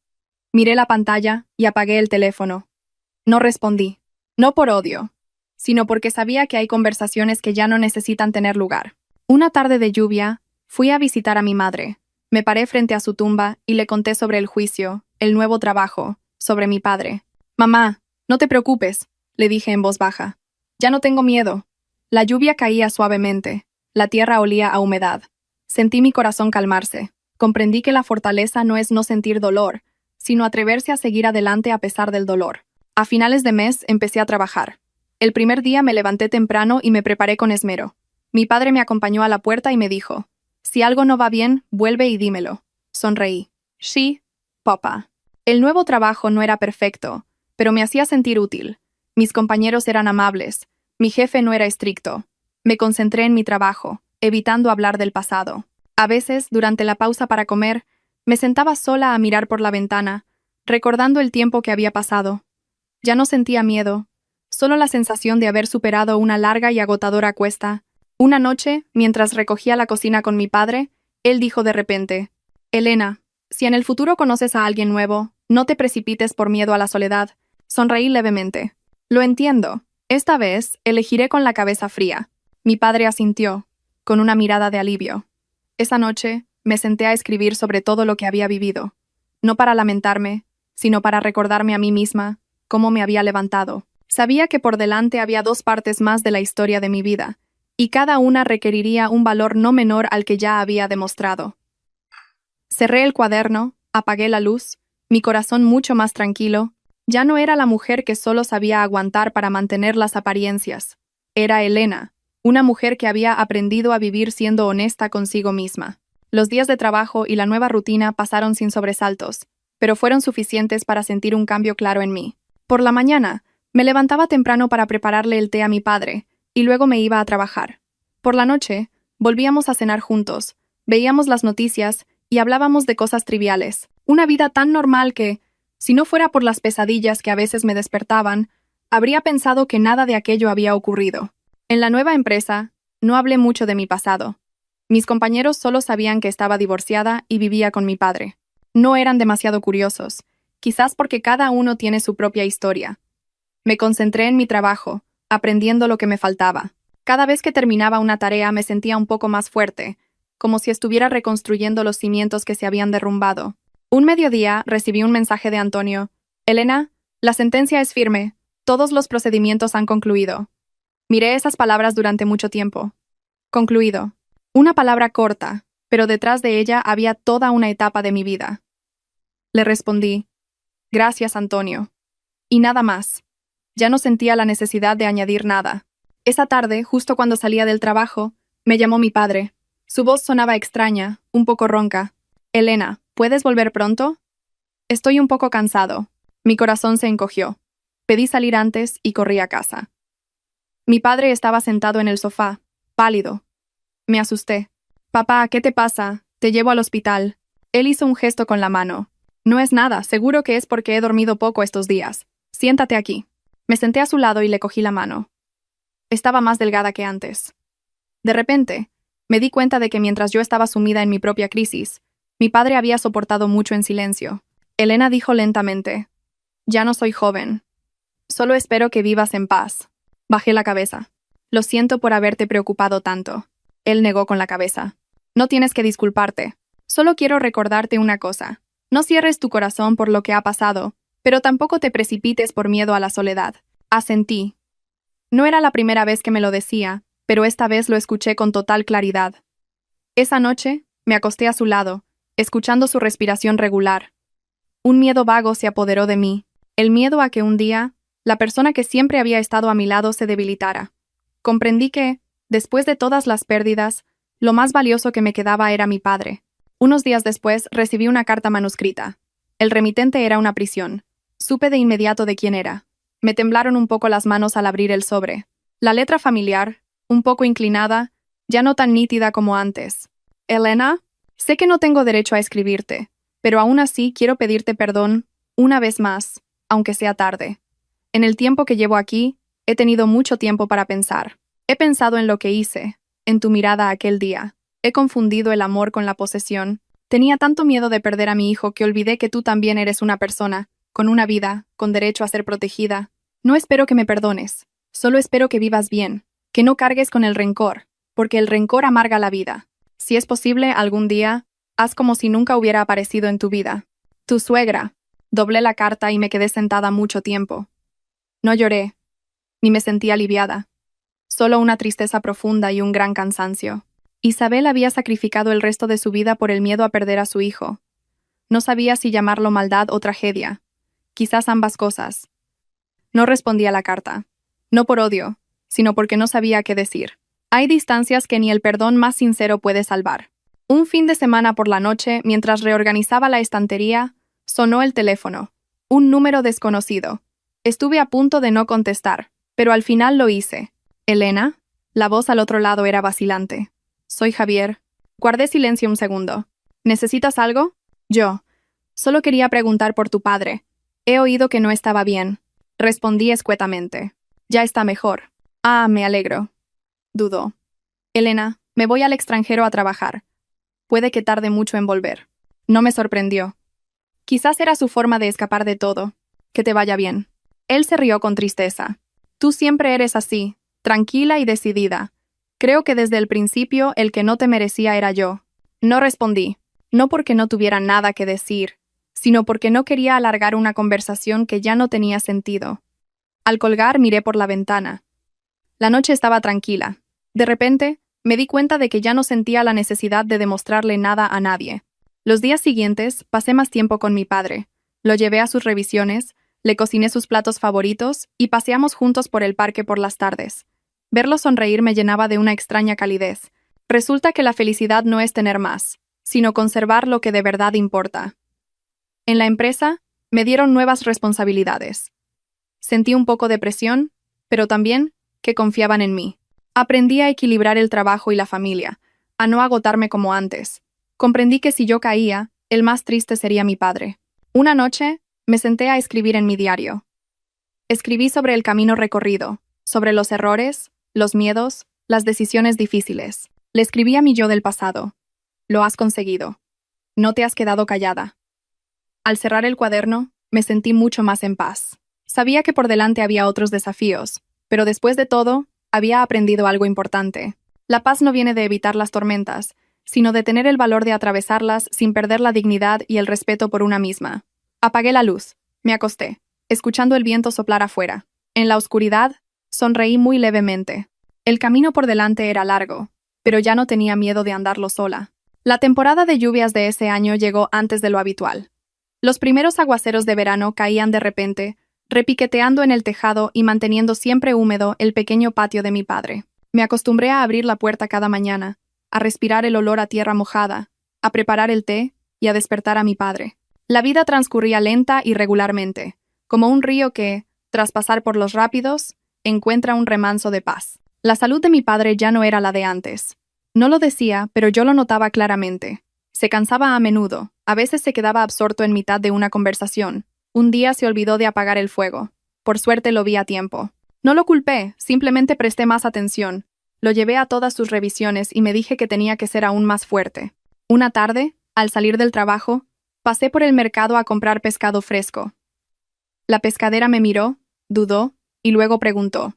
Miré la pantalla y apagué el teléfono. No respondí. No por odio, sino porque sabía que hay conversaciones que ya no necesitan tener lugar. Una tarde de lluvia, fui a visitar a mi madre. Me paré frente a su tumba y le conté sobre el juicio, el nuevo trabajo, sobre mi padre. Mamá, no te preocupes, le dije en voz baja. Ya no tengo miedo. La lluvia caía suavemente. La tierra olía a humedad. Sentí mi corazón calmarse. Comprendí que la fortaleza no es no sentir dolor, sino atreverse a seguir adelante a pesar del dolor. A finales de mes empecé a trabajar. El primer día me levanté temprano y me preparé con esmero. Mi padre me acompañó a la puerta y me dijo, si algo no va bien, vuelve y dímelo. Sonreí. Sí, papá. El nuevo trabajo no era perfecto, pero me hacía sentir útil. Mis compañeros eran amables. Mi jefe no era estricto. Me concentré en mi trabajo, evitando hablar del pasado. A veces, durante la pausa para comer, me sentaba sola a mirar por la ventana, recordando el tiempo que había pasado. Ya no sentía miedo, solo la sensación de haber superado una larga y agotadora cuesta. Una noche, mientras recogía la cocina con mi padre, él dijo de repente, Elena, si en el futuro conoces a alguien nuevo, no te precipites por miedo a la soledad. Sonreí levemente. Lo entiendo. Esta vez, elegiré con la cabeza fría. Mi padre asintió, con una mirada de alivio. Esa noche, me senté a escribir sobre todo lo que había vivido. No para lamentarme, sino para recordarme a mí misma cómo me había levantado. Sabía que por delante había 2 partes más de la historia de mi vida, y cada una requeriría un valor no menor al que ya había demostrado. Cerré el cuaderno, apagué la luz, mi corazón mucho más tranquilo. Ya no era la mujer que solo sabía aguantar para mantener las apariencias. Era Elena, una mujer que había aprendido a vivir siendo honesta consigo misma. Los días de trabajo y la nueva rutina pasaron sin sobresaltos, pero fueron suficientes para sentir un cambio claro en mí. Por la mañana, me levantaba temprano para prepararle el té a mi padre, y luego me iba a trabajar. Por la noche, volvíamos a cenar juntos, veíamos las noticias y hablábamos de cosas triviales. Una vida tan normal que, si no fuera por las pesadillas que a veces me despertaban, habría pensado que nada de aquello había ocurrido. En la nueva empresa, no hablé mucho de mi pasado. Mis compañeros solo sabían que estaba divorciada y vivía con mi padre. No eran demasiado curiosos, quizás porque cada uno tiene su propia historia. Me concentré en mi trabajo, aprendiendo lo que me faltaba. Cada vez que terminaba una tarea me sentía un poco más fuerte, como si estuviera reconstruyendo los cimientos que se habían derrumbado. Un mediodía recibí un mensaje de Antonio. Elena, la sentencia es firme. Todos los procedimientos han concluido. Miré esas palabras durante mucho tiempo. Concluido. Una palabra corta, pero detrás de ella había toda una etapa de mi vida. Le respondí, gracias, Antonio. Y nada más. Ya no sentía la necesidad de añadir nada. Esa tarde, justo cuando salía del trabajo, me llamó mi padre. Su voz sonaba extraña, un poco ronca. Elena, ¿puedes volver pronto? Estoy un poco cansado. Mi corazón se encogió. Pedí salir antes y corrí a casa. Mi padre estaba sentado en el sofá, pálido. Me asusté. Papá, ¿qué te pasa? Te llevo al hospital. Él hizo un gesto con la mano. No es nada, seguro que es porque he dormido poco estos días. Siéntate aquí. Me senté a su lado y le cogí la mano. Estaba más delgada que antes. De repente, me di cuenta de que mientras yo estaba sumida en mi propia crisis, mi padre había soportado mucho en silencio. Elena dijo lentamente, ya no soy joven. Solo espero que vivas en paz. Bajé la cabeza. Lo siento por haberte preocupado tanto. Él negó con la cabeza. No tienes que disculparte. Solo quiero recordarte una cosa. No cierres tu corazón por lo que ha pasado, pero tampoco te precipites por miedo a la soledad. Asentí. No era la primera vez que me lo decía, pero esta vez lo escuché con total claridad. Esa noche, me acosté a su lado, escuchando su respiración regular. Un miedo vago se apoderó de mí, el miedo a que un día, la persona que siempre había estado a mi lado se debilitara. Comprendí que, después de todas las pérdidas, lo más valioso que me quedaba era mi padre. Unos días después recibí una carta manuscrita. El remitente era una prisión. Supe de inmediato de quién era. Me temblaron un poco las manos al abrir el sobre. La letra familiar, un poco inclinada, ya no tan nítida como antes. Elena, sé que no tengo derecho a escribirte, pero aún así quiero pedirte perdón, una vez más, aunque sea tarde. En el tiempo que llevo aquí, he tenido mucho tiempo para pensar. He pensado en lo que hice, en tu mirada aquel día. He confundido el amor con la posesión. Tenía tanto miedo de perder a mi hijo que olvidé que tú también eres una persona, con una vida, con derecho a ser protegida. No espero que me perdones, solo espero que vivas bien, que no cargues con el rencor, porque el rencor amarga la vida. Si es posible, algún día, haz como si nunca hubiera aparecido en tu vida. Tu suegra. Doblé la carta y me quedé sentada mucho tiempo. No lloré, ni me sentí aliviada. Solo una tristeza profunda y un gran cansancio. Isabel había sacrificado el resto de su vida por el miedo a perder a su hijo. No sabía si llamarlo maldad o tragedia. Quizás ambas cosas. No respondí a la carta. No por odio, sino porque no sabía qué decir. Hay distancias que ni el perdón más sincero puede salvar. Un fin de semana por la noche, mientras reorganizaba la estantería, sonó el teléfono. Un número desconocido. Estuve a punto de no contestar, pero al final lo hice. ¿Elena? La voz al otro lado era vacilante. Soy Javier. Guardé silencio un segundo. ¿Necesitas algo? Yo. Solo quería preguntar por tu padre. He oído que no estaba bien. Respondí escuetamente. Ya está mejor. Ah, me alegro. Dudó. Elena, me voy al extranjero a trabajar. Puede que tarde mucho en volver. No me sorprendió. Quizás era su forma de escapar de todo. Que te vaya bien. Él se rió con tristeza. Tú siempre eres así, tranquila y decidida. Creo que desde el principio el que no te merecía era yo. No respondí, no porque no tuviera nada que decir, sino porque no quería alargar una conversación que ya no tenía sentido. Al colgar miré por la ventana. La noche estaba tranquila. De repente, me di cuenta de que ya no sentía la necesidad de demostrarle nada a nadie. Los días siguientes pasé más tiempo con mi padre. Lo llevé a sus revisiones, le cociné sus platos favoritos y paseamos juntos por el parque por las tardes. Verlo sonreír me llenaba de una extraña calidez. Resulta que la felicidad no es tener más, sino conservar lo que de verdad importa. En la empresa, me dieron nuevas responsabilidades. Sentí un poco de presión, pero también que confiaban en mí. Aprendí a equilibrar el trabajo y la familia, a no agotarme como antes. Comprendí que si yo caía, el más triste sería mi padre. Una noche, me senté a escribir en mi diario. Escribí sobre el camino recorrido, sobre los errores, los miedos, las decisiones difíciles. Le escribí a mi yo del pasado. Lo has conseguido. No te has quedado callada. Al cerrar el cuaderno, me sentí mucho más en paz. Sabía que por delante había otros desafíos, pero después de todo, había aprendido algo importante. La paz no viene de evitar las tormentas, sino de tener el valor de atravesarlas sin perder la dignidad y el respeto por una misma. Apagué la luz, me acosté, escuchando el viento soplar afuera. En la oscuridad, sonreí muy levemente. El camino por delante era largo, pero ya no tenía miedo de andarlo sola. La temporada de lluvias de ese año llegó antes de lo habitual. Los primeros aguaceros de verano caían de repente, repiqueteando en el tejado y manteniendo siempre húmedo el pequeño patio de mi padre. Me acostumbré a abrir la puerta cada mañana, a respirar el olor a tierra mojada, a preparar el té y a despertar a mi padre. La vida transcurría lenta y regularmente, como un río que, tras pasar por los rápidos, encuentra un remanso de paz. La salud de mi padre ya no era la de antes. No lo decía, pero yo lo notaba claramente. Se cansaba a menudo, a veces se quedaba absorto en mitad de una conversación. Un día se olvidó de apagar el fuego. Por suerte lo vi a tiempo. No lo culpé, simplemente presté más atención. Lo llevé a todas sus revisiones y me dije que tenía que ser aún más fuerte. Una tarde, al salir del trabajo, pasé por el mercado a comprar pescado fresco. La pescadera me miró, dudó, y luego preguntó: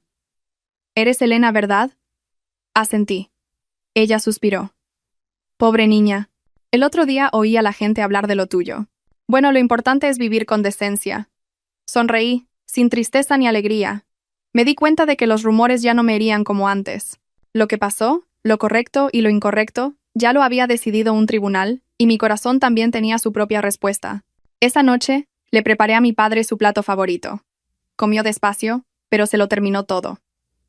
«¿Eres Elena, verdad?» Asentí. Ella suspiró. «Pobre niña. El otro día oí a la gente hablar de lo tuyo. Bueno, lo importante es vivir con decencia». Sonreí, sin tristeza ni alegría. Me di cuenta de que los rumores ya no me herían como antes. Lo que pasó, lo correcto y lo incorrecto, ya lo había decidido un tribunal, y mi corazón también tenía su propia respuesta. Esa noche, le preparé a mi padre su plato favorito. Comió despacio, pero se lo terminó todo.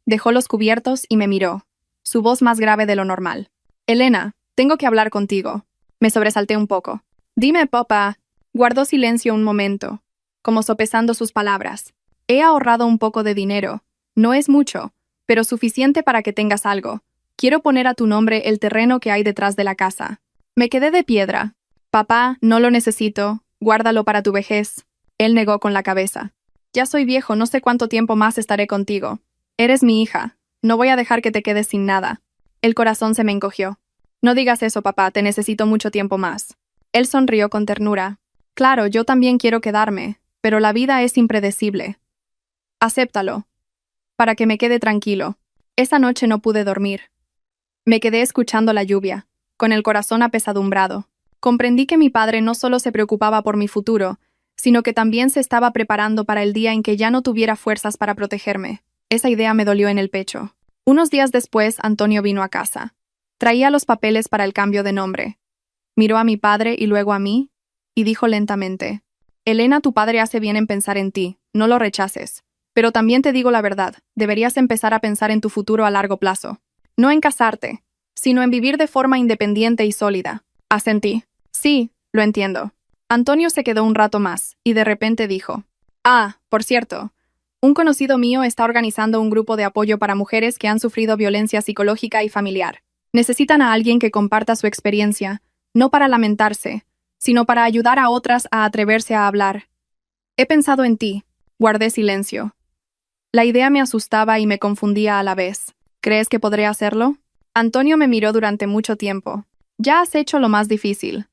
Dejó los cubiertos y me miró, su voz más grave de lo normal. «Elena, tengo que hablar contigo». Me sobresalté un poco. «Dime, papá». Guardó silencio un momento, como sopesando sus palabras. «He ahorrado un poco de dinero. No es mucho, pero suficiente para que tengas algo. Quiero poner a tu nombre el terreno que hay detrás de la casa». Me quedé de piedra. «Papá, no lo necesito. Guárdalo para tu vejez». Él negó con la cabeza. «Ya soy viejo, no sé cuánto tiempo más estaré contigo. Eres mi hija. No voy a dejar que te quedes sin nada». El corazón se me encogió. «No digas eso, papá, te necesito mucho tiempo más». Él sonrió con ternura. «Claro, yo también quiero quedarme, pero la vida es impredecible. Acéptalo, para que me quede tranquilo». Esa noche no pude dormir. Me quedé escuchando la lluvia, con el corazón apesadumbrado. Comprendí que mi padre no solo se preocupaba por mi futuro, sino que también se estaba preparando para el día en que ya no tuviera fuerzas para protegerme. Esa idea me dolió en el pecho. Unos días después, Antonio vino a casa. Traía los papeles para el cambio de nombre. Miró a mi padre y luego a mí, y dijo lentamente: «Elena, tu padre hace bien en pensar en ti, no lo rechaces. Pero también te digo la verdad, deberías empezar a pensar en tu futuro a largo plazo. No en casarte, sino en vivir de forma independiente y sólida». Asentí. «Sí, lo entiendo». Antonio se quedó un rato más, y de repente dijo: «Ah, por cierto, un conocido mío está organizando un grupo de apoyo para mujeres que han sufrido violencia psicológica y familiar. Necesitan a alguien que comparta su experiencia, no para lamentarse, sino para ayudar a otras a atreverse a hablar. He pensado en ti». Guardé silencio. La idea me asustaba y me confundía a la vez. «¿Crees que podré hacerlo?» Antonio me miró durante mucho tiempo. «Ya has hecho lo más difícil.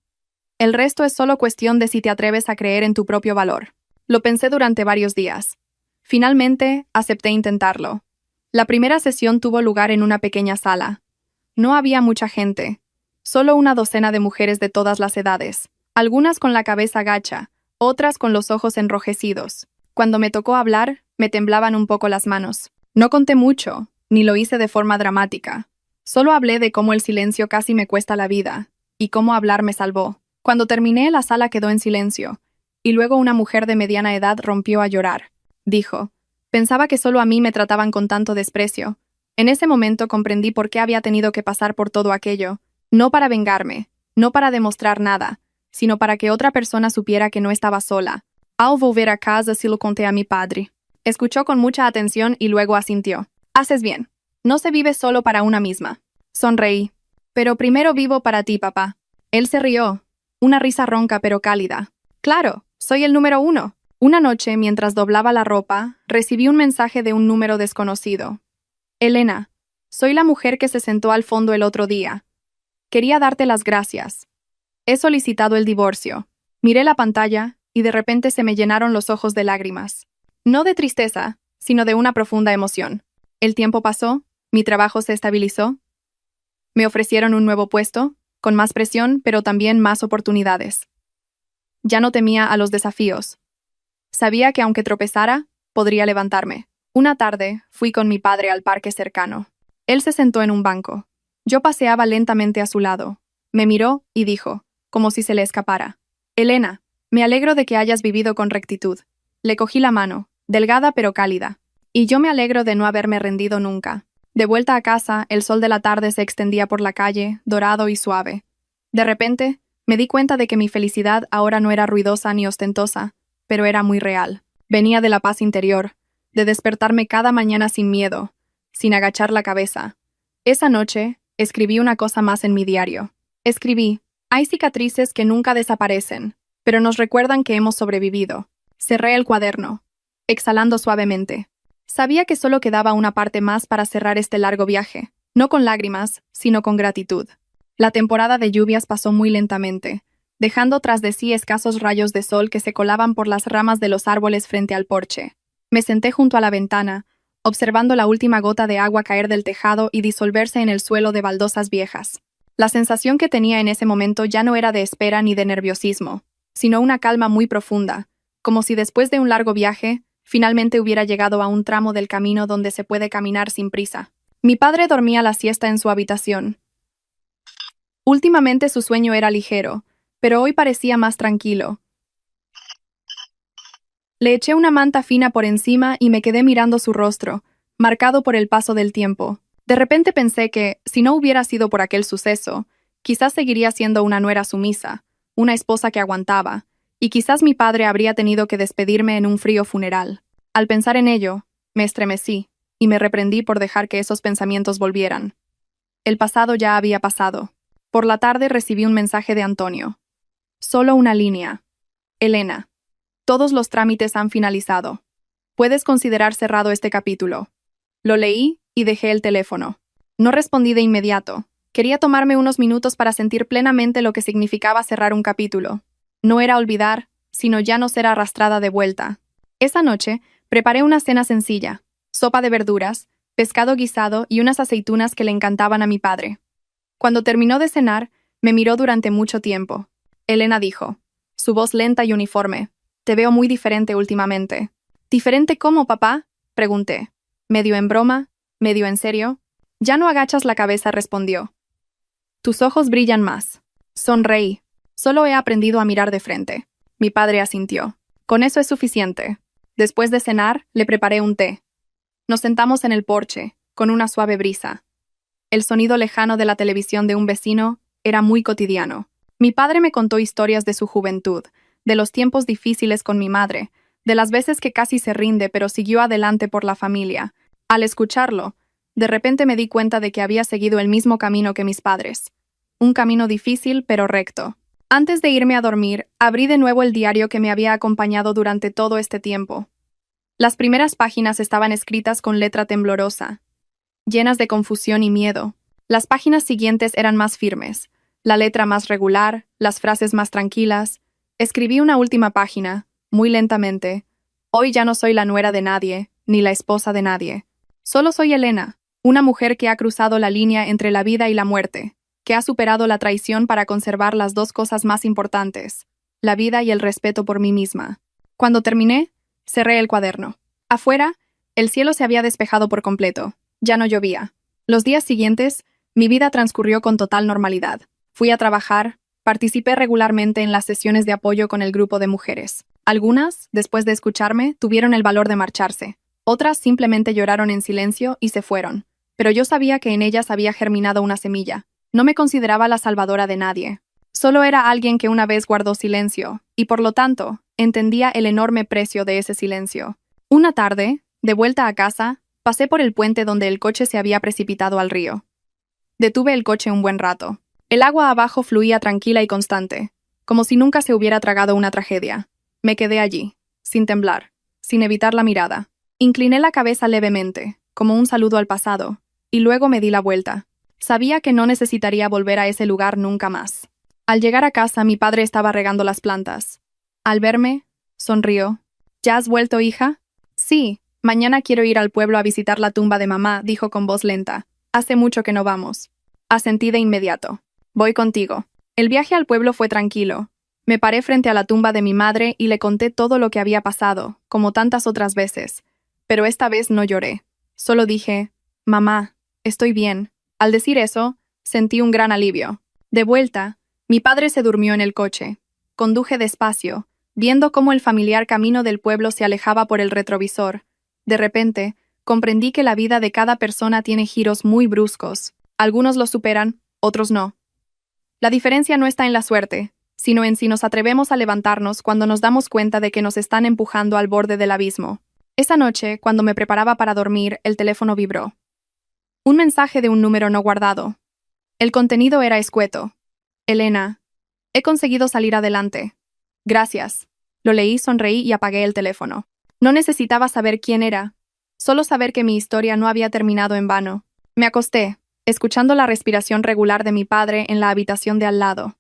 El resto es solo cuestión de si te atreves a creer en tu propio valor». Lo pensé durante varios días. Finalmente, acepté intentarlo. La primera sesión tuvo lugar en una pequeña sala. No había mucha gente, solo una docena de mujeres de todas las edades, algunas con la cabeza gacha, otras con los ojos enrojecidos. Cuando me tocó hablar, me temblaban un poco las manos. No conté mucho, ni lo hice de forma dramática. Solo hablé de cómo el silencio casi me cuesta la vida, y cómo hablar me salvó. Cuando terminé, la sala quedó en silencio, y luego una mujer de mediana edad rompió a llorar. Dijo: «Pensaba que solo a mí me trataban con tanto desprecio». En ese momento comprendí por qué había tenido que pasar por todo aquello, no para vengarme, no para demostrar nada, sino para que otra persona supiera que no estaba sola. Al volver a casa se lo conté a mi padre. Escuchó con mucha atención y luego asintió. «Haces bien. No se vive solo para una misma». Sonreí. «Pero primero vivo para ti, papá». Él se rió. Una risa ronca pero cálida. «Claro, soy el número 1». Una noche, mientras doblaba la ropa, recibí un mensaje de un número desconocido. «Elena, soy la mujer que se sentó al fondo el otro día. Quería darte las gracias. He solicitado el divorcio». Miré la pantalla y de repente se me llenaron los ojos de lágrimas. No de tristeza, sino de una profunda emoción. El tiempo pasó, mi trabajo se estabilizó. Me ofrecieron un nuevo puesto, con más presión, pero también más oportunidades. Ya no temía a los desafíos. Sabía que aunque tropezara, podría levantarme. Una tarde, fui con mi padre al parque cercano. Él se sentó en un banco. Yo paseaba lentamente a su lado. Me miró y dijo, como si se le escapara: «Elena, me alegro de que hayas vivido con rectitud». Le cogí la mano, delgada pero cálida. «Y yo me alegro de no haberme rendido nunca». De vuelta a casa, el sol de la tarde se extendía por la calle, dorado y suave. De repente, me di cuenta de que mi felicidad ahora no era ruidosa ni ostentosa, pero era muy real. Venía de la paz interior, de despertarme cada mañana sin miedo, sin agachar la cabeza. Esa noche, escribí una cosa más en mi diario. Escribí: «Hay cicatrices que nunca desaparecen, pero nos recuerdan que hemos sobrevivido». Cerré el cuaderno, exhalando suavemente. Sabía que solo quedaba una parte más para cerrar este largo viaje, no con lágrimas, sino con gratitud. La temporada de lluvias pasó muy lentamente, dejando tras de sí escasos rayos de sol que se colaban por las ramas de los árboles frente al porche. Me senté junto a la ventana, observando la última gota de agua caer del tejado y disolverse en el suelo de baldosas viejas. La sensación que tenía en ese momento ya no era de espera ni de nerviosismo, sino una calma muy profunda, como si después de un largo viaje, finalmente hubiera llegado a un tramo del camino donde se puede caminar sin prisa. Mi padre dormía la siesta en su habitación. Últimamente su sueño era ligero, pero hoy parecía más tranquilo. Le eché una manta fina por encima y me quedé mirando su rostro, marcado por el paso del tiempo. De repente pensé que, si no hubiera sido por aquel suceso, quizás seguiría siendo una nuera sumisa, una esposa que aguantaba, y quizás mi padre habría tenido que despedirme en un frío funeral. Al pensar en ello, me estremecí, y me reprendí por dejar que esos pensamientos volvieran. El pasado ya había pasado. Por la tarde recibí un mensaje de Antonio. Solo una línea. «Elena, todos los trámites han finalizado. Puedes considerar cerrado este capítulo». Lo leí y dejé el teléfono. No respondí de inmediato. Quería tomarme unos minutos para sentir plenamente lo que significaba cerrar un capítulo. No era olvidar, sino ya no ser arrastrada de vuelta. Esa noche, preparé una cena sencilla: sopa de verduras, pescado guisado y unas aceitunas que le encantaban a mi padre. Cuando terminó de cenar, me miró durante mucho tiempo. Elena dijo, su voz lenta y uniforme: «Te veo muy diferente últimamente». «¿Diferente cómo, papá?», pregunté. Medio en broma, medio en serio. «Ya no agachas la cabeza», respondió. «Tus ojos brillan más». Sonreí. «Solo he aprendido a mirar de frente». Mi padre asintió. «Con eso es suficiente». Después de cenar, le preparé un té. Nos sentamos en el porche, con una suave brisa. El sonido lejano de la televisión de un vecino era muy cotidiano. Mi padre me contó historias de su juventud, de los tiempos difíciles con mi madre, de las veces que casi se rinde pero siguió adelante por la familia. Al escucharlo, de repente me di cuenta de que había seguido el mismo camino que mis padres. Un camino difícil pero recto. Antes de irme a dormir, abrí de nuevo el diario que me había acompañado durante todo este tiempo. Las primeras páginas estaban escritas con letra temblorosa, llenas de confusión y miedo. Las páginas siguientes eran más firmes, la letra más regular, las frases más tranquilas. Escribí una última página, muy lentamente. Hoy ya no soy la nuera de nadie, ni la esposa de nadie. Solo soy Elena, una mujer que ha cruzado la línea entre la vida y la muerte, que ha superado la traición para conservar las dos cosas más importantes, la vida y el respeto por mí misma. Cuando terminé, cerré el cuaderno. Afuera, el cielo se había despejado por completo. Ya no llovía. Los días siguientes, mi vida transcurrió con total normalidad. Fui a trabajar, Participé regularmente en las sesiones de apoyo con el grupo de mujeres. Algunas, después de escucharme, tuvieron el valor de marcharse. Otras simplemente lloraron en silencio y se fueron. Pero yo sabía que en ellas había germinado una semilla. No me consideraba la salvadora de nadie. Solo era alguien que una vez guardó silencio, y por lo tanto, entendía el enorme precio de ese silencio. Una tarde, de vuelta a casa, pasé por el puente donde el coche se había precipitado al río. Detuve el coche un buen rato. El agua abajo fluía tranquila y constante, como si nunca se hubiera tragado una tragedia. Me quedé allí, sin temblar, sin evitar la mirada. Incliné la cabeza levemente, como un saludo al pasado, y luego me di la vuelta. Sabía que no necesitaría volver a ese lugar nunca más. Al llegar a casa, mi padre estaba regando las plantas. Al verme, sonrió. ¿Ya has vuelto, hija? Sí, mañana quiero ir al pueblo a visitar la tumba de mamá, dijo con voz lenta. Hace mucho que no vamos. Asentí de inmediato. Voy contigo. El viaje al pueblo fue tranquilo. Me paré frente a la tumba de mi madre y le conté todo lo que había pasado, como tantas otras veces. Pero esta vez no lloré. Solo dije, mamá, estoy bien. Al decir eso, sentí un gran alivio. De vuelta, mi padre se durmió en el coche. Conduje despacio, viendo cómo el familiar camino del pueblo se alejaba por el retrovisor. De repente, comprendí que la vida de cada persona tiene giros muy bruscos. Algunos los superan, otros no. La diferencia no está en la suerte, sino en si nos atrevemos a levantarnos cuando nos damos cuenta de que nos están empujando al borde del abismo. Esa noche, cuando me preparaba para dormir, el teléfono vibró. Un mensaje de un número no guardado. El contenido era escueto. Elena, he conseguido salir adelante. Gracias. Lo leí, sonreí y apagué el teléfono. No necesitaba saber quién era, solo saber que mi historia no había terminado en vano. Me acosté, escuchando la respiración regular de mi padre en la habitación de al lado.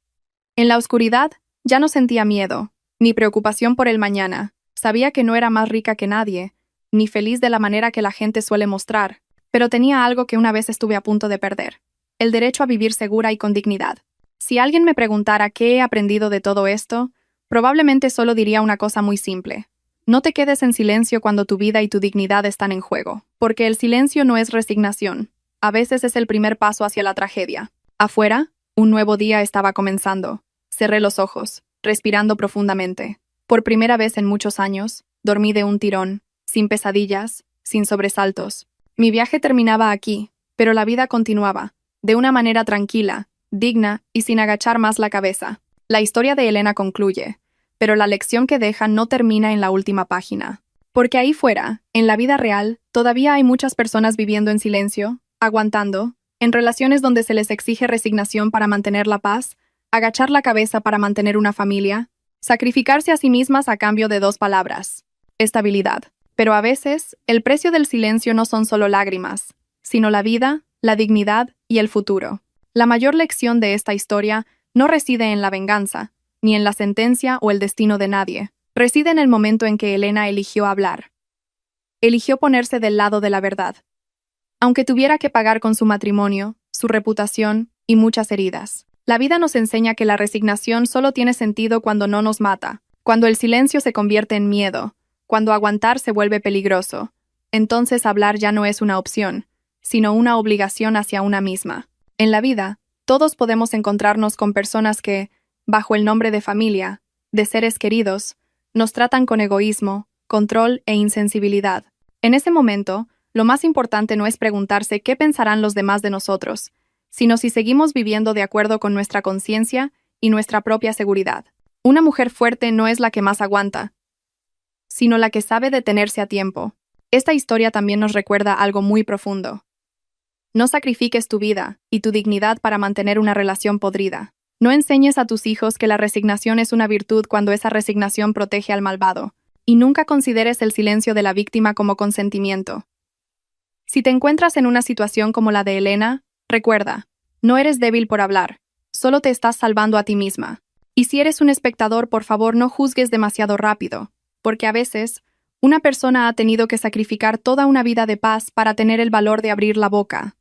En la oscuridad, ya no sentía miedo, ni preocupación por el mañana. Sabía que no era más rica que nadie, ni feliz de la manera que la gente suele mostrar, pero tenía algo que una vez estuve a punto de perder: el derecho a vivir segura y con dignidad. Si alguien me preguntara qué he aprendido de todo esto, probablemente solo diría una cosa muy simple. No te quedes en silencio cuando tu vida y tu dignidad están en juego, porque el silencio no es resignación. A veces es el primer paso hacia la tragedia. Afuera, un nuevo día estaba comenzando. Cerré los ojos, respirando profundamente. Por primera vez en muchos años, dormí de un tirón, sin pesadillas, sin sobresaltos. Mi viaje terminaba aquí, pero la vida continuaba, de una manera tranquila, digna y sin agachar más la cabeza. La historia de Elena concluye, pero la lección que deja no termina en la última página. Porque ahí fuera, en la vida real, todavía hay muchas personas viviendo en silencio, aguantando, en relaciones donde se les exige resignación para mantener la paz, agachar la cabeza para mantener una familia, sacrificarse a sí mismas a cambio de 2 palabras: estabilidad. Pero a veces, el precio del silencio no son solo lágrimas, sino la vida, la dignidad y el futuro. La mayor lección de esta historia no reside en la venganza, ni en la sentencia o el destino de nadie. Reside en el momento en que Elena eligió hablar. Eligió ponerse del lado de la verdad, aunque tuviera que pagar con su matrimonio, su reputación y muchas heridas. La vida nos enseña que la resignación solo tiene sentido cuando no nos mata, cuando el silencio se convierte en miedo, cuando aguantar se vuelve peligroso. Entonces hablar ya no es una opción, sino una obligación hacia una misma. En la vida, todos podemos encontrarnos con personas que, bajo el nombre de familia, de seres queridos, nos tratan con egoísmo, control e insensibilidad. En ese momento, lo más importante no es preguntarse qué pensarán los demás de nosotros, sino si seguimos viviendo de acuerdo con nuestra conciencia y nuestra propia seguridad. Una mujer fuerte no es la que más aguanta, sino la que sabe detenerse a tiempo. Esta historia también nos recuerda algo muy profundo. No sacrifiques tu vida y tu dignidad para mantener una relación podrida. No enseñes a tus hijos que la resignación es una virtud cuando esa resignación protege al malvado. Y nunca consideres el silencio de la víctima como consentimiento. Si te encuentras en una situación como la de Elena, recuerda, no eres débil por hablar, solo te estás salvando a ti misma. Y si eres un espectador, por favor no juzgues demasiado rápido, porque a veces, una persona ha tenido que sacrificar toda una vida de paz para tener el valor de abrir la boca.